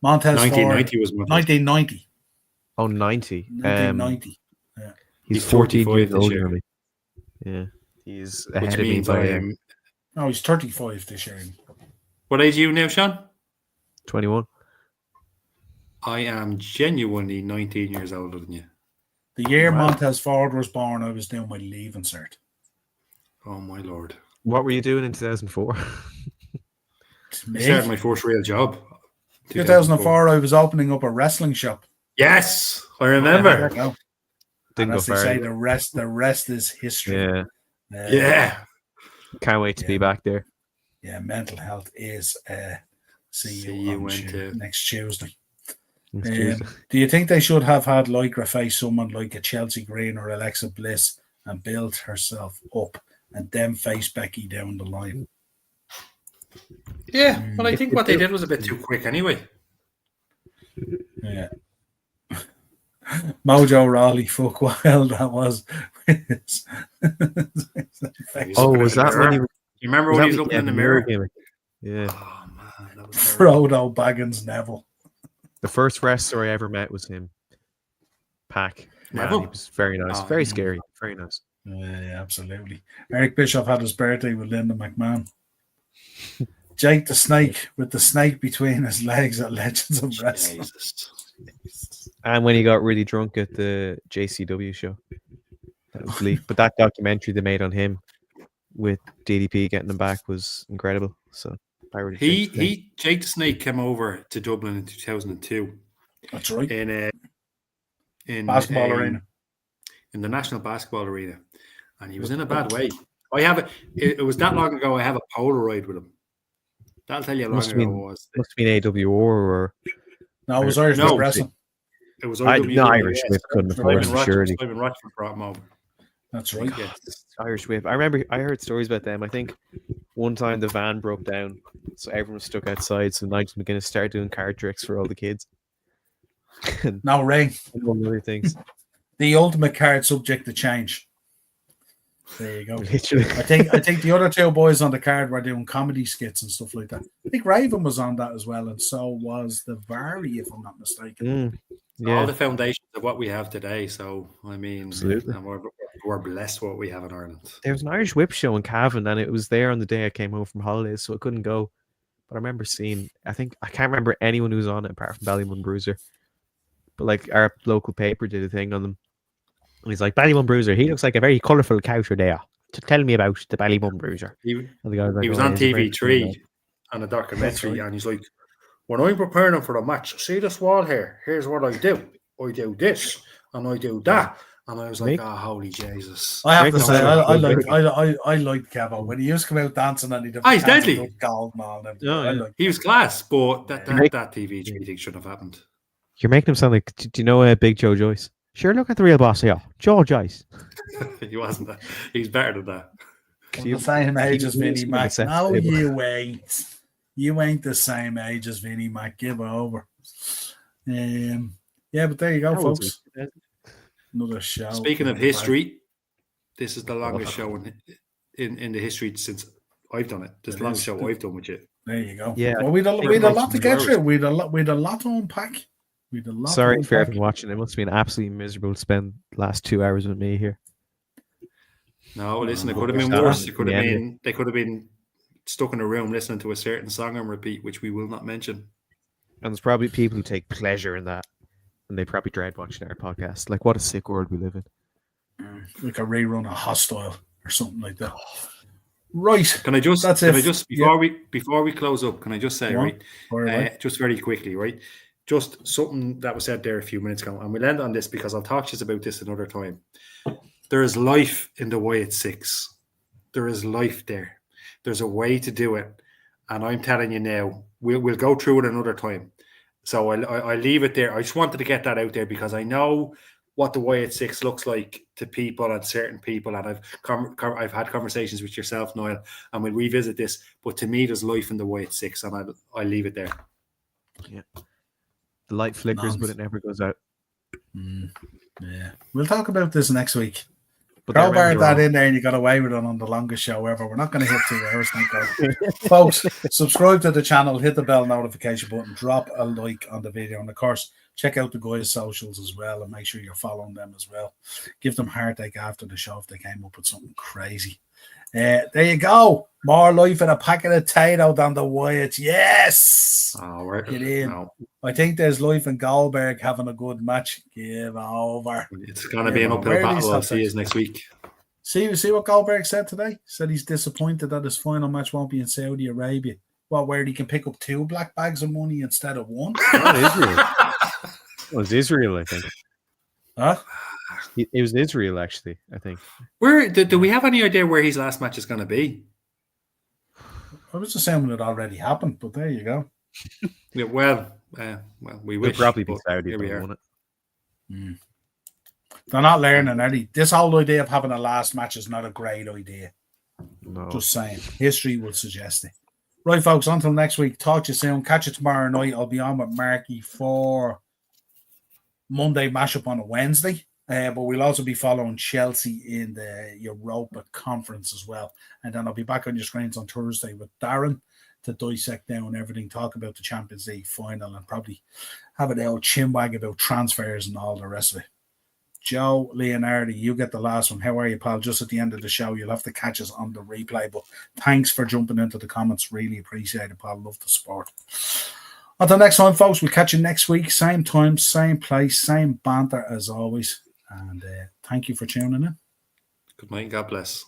Montez 1990 Ford. was Montez. 1990. Oh, 90. 1990. Yeah. He's 14 years older than me. Yeah. He's ahead of me by... No, he's 35 this year. What age are you now, Sean? 21. I am genuinely 19 years older than you. The year Montez Ford was born, I was doing my leaving cert. Oh, my Lord. What were you doing in 2004? I started my first real job. 2004, I was opening up a wrestling shop. Yes, I remember. Didn't go far. Say the rest is history. Yeah. Can't wait to be back there. Yeah, mental health is see you next Tuesday. Do you think they should have had Lycra face someone like a Chelsea Green or Alexa Bliss and build herself up and then face Becky down the line? Yeah, well, I think what they did was a bit too quick anyway. Yeah. Mojo Rawley, fuck wild that was. Was that when you remember when he was looking in the mirror? Yeah. Oh man, that was Frodo Baggins Neville. The first wrestler I ever met was him. Pac. Man, Neville? he was very nice. Oh, Very yeah. scary. Very nice. Yeah, absolutely. Eric Bischoff had his birthday with Linda McMahon. Jake the Snake with the snake between his legs at Legends of Wrestling. Jesus. And when he got really drunk at the JCW show. That was bleak. But that documentary they made on him with DDP getting him back was incredible. So I really Jake the Snake came over to Dublin in 2002. That's right. In Basketball arena. In the National Basketball Arena. And he was in a bad way. It was that long ago I have a Polaroid with him. That'll tell you how long ago it was. Must have been AWR or No, it was Irish No. Wrestling. It was the Irish Whip couldn't have been surely. Simon Rochford brought him over. That's right. Yeah. Irish Whip. I remember I heard stories about them. I think one time the van broke down, so everyone was stuck outside. So Nigel McGuinness started doing card tricks for all the kids. Now, Ray, and other things. the ultimate card subject to change. There you go. Literally. I think the other two boys on the card were doing comedy skits and stuff like that. I think Raven was on that as well, and so was the Vari, if I'm not mistaken. Yeah. All the foundations of what we have today. So I mean, Absolutely. and we're blessed what we have in Ireland. There was an Irish Whip show in Cavan, and it was there on the day I came home from holidays, so I couldn't go. But I remember seeing. I can't remember anyone who was on it apart from Ballymun Bruiser. But like our local paper did a thing on them. And he's like, Ballymun Bruiser, he looks like a very colourful coucher there. Tell me about the Ballymun Bruiser. He was "Oh, on he's a great TV3 on a documentary, and he's like, when I'm preparing for a match, see this wall here? Here's what I do. I do this, and I do that. And I was like, holy Jesus. I have to say, I liked Kevo. When he used to come out dancing and he's deadly. Gold and all that. He was class, but that TV3 thing shouldn't have happened. You're making him sound like, do you know Big Joe Joyce? Sure, look at the real boss here. Joe Joyce. He wasn't that. He's better than that. The same age as Vinnie Mac. No, you ain't. You ain't the same age as Vinnie Mac. Give over. Yeah, but there you go, folks. Another show. Speaking of history, this is the longest show in the history since I've done it. This is the longest show I've done with you. There you go. Yeah. Well, we had a lot to get through. We had a lot to unpack. Sorry for everyone watching. It must have been absolutely miserable to spend the last 2 hours with me here. No, listen, it could have been worse. They could have been stuck in a room listening to a certain song on repeat, which we will not mention. And there's probably people who take pleasure in that, and they probably dread watching our podcast. Like, what a sick world we live in. Like a rerun of Hostile or something like that. Right. Before we close up, can I just say, just very quickly, right? Just something that was said there a few minutes ago, and we'll end on this because I'll talk to you about this another time. There is life in the Wyatt Six. There is life there. There's a way to do it, and I'm telling you now, we'll go through it another time. So I leave it there. I just wanted to get that out there because I know what the Wyatt Six looks like to people and certain people, and I've had conversations with yourself, Niall, and we'll revisit this. But to me, there's life in the Wyatt Six, and I'll leave it there. Yeah. The light flickers, but it never goes out. Yeah. We'll talk about this next week. But crowbar that in there and you got away with it on the longest show ever. We're not going to hit 2 hours, thank God. Folks, subscribe to the channel, hit the bell notification button, drop a like on the video, and of course, check out the guys' socials as well and make sure you're following them as well. Give them heartache after the show if they came up with something crazy. There you go. More life in a packet of potato than the Wyatts. Yes. Get in. No. I think there's life in Goldberg having a good match. Give over. It's going to be an uphill battle. I'll see you next week. See what Goldberg said today? Said he's disappointed that his final match won't be in Saudi Arabia. Well, where he can pick up 2 black bags of money instead of 1. Israel. It was Israel, I think. Huh? It was Israel, actually, I think. Where do we have any idea where his last match is going to be? I was assuming it already happened, but there you go. Yeah, well, we wish. It'll probably be Saudi. We won it. They're not learning, Eddie. This whole idea of having a last match is not a great idea. No. Just saying. History will suggest it. Right, folks, until next week. Talk to you soon. Catch you tomorrow night. I'll be on with Marky for Monday mashup on a Wednesday. But we'll also be following Chelsea in the Europa Conference as well. And then I'll be back on your screens on Thursday with Darren to dissect down everything, talk about the Champions League final, and probably have an old chinwag about transfers and all the rest of it. Joe Leonardi, you get the last one. How are you, pal? Just at the end of the show, you'll have to catch us on the replay. But thanks for jumping into the comments. Really appreciate it, pal. Love the support. Until next time, folks, we'll catch you next week. Same time, same place, same banter as always. And thank you for tuning in. Good night. God bless.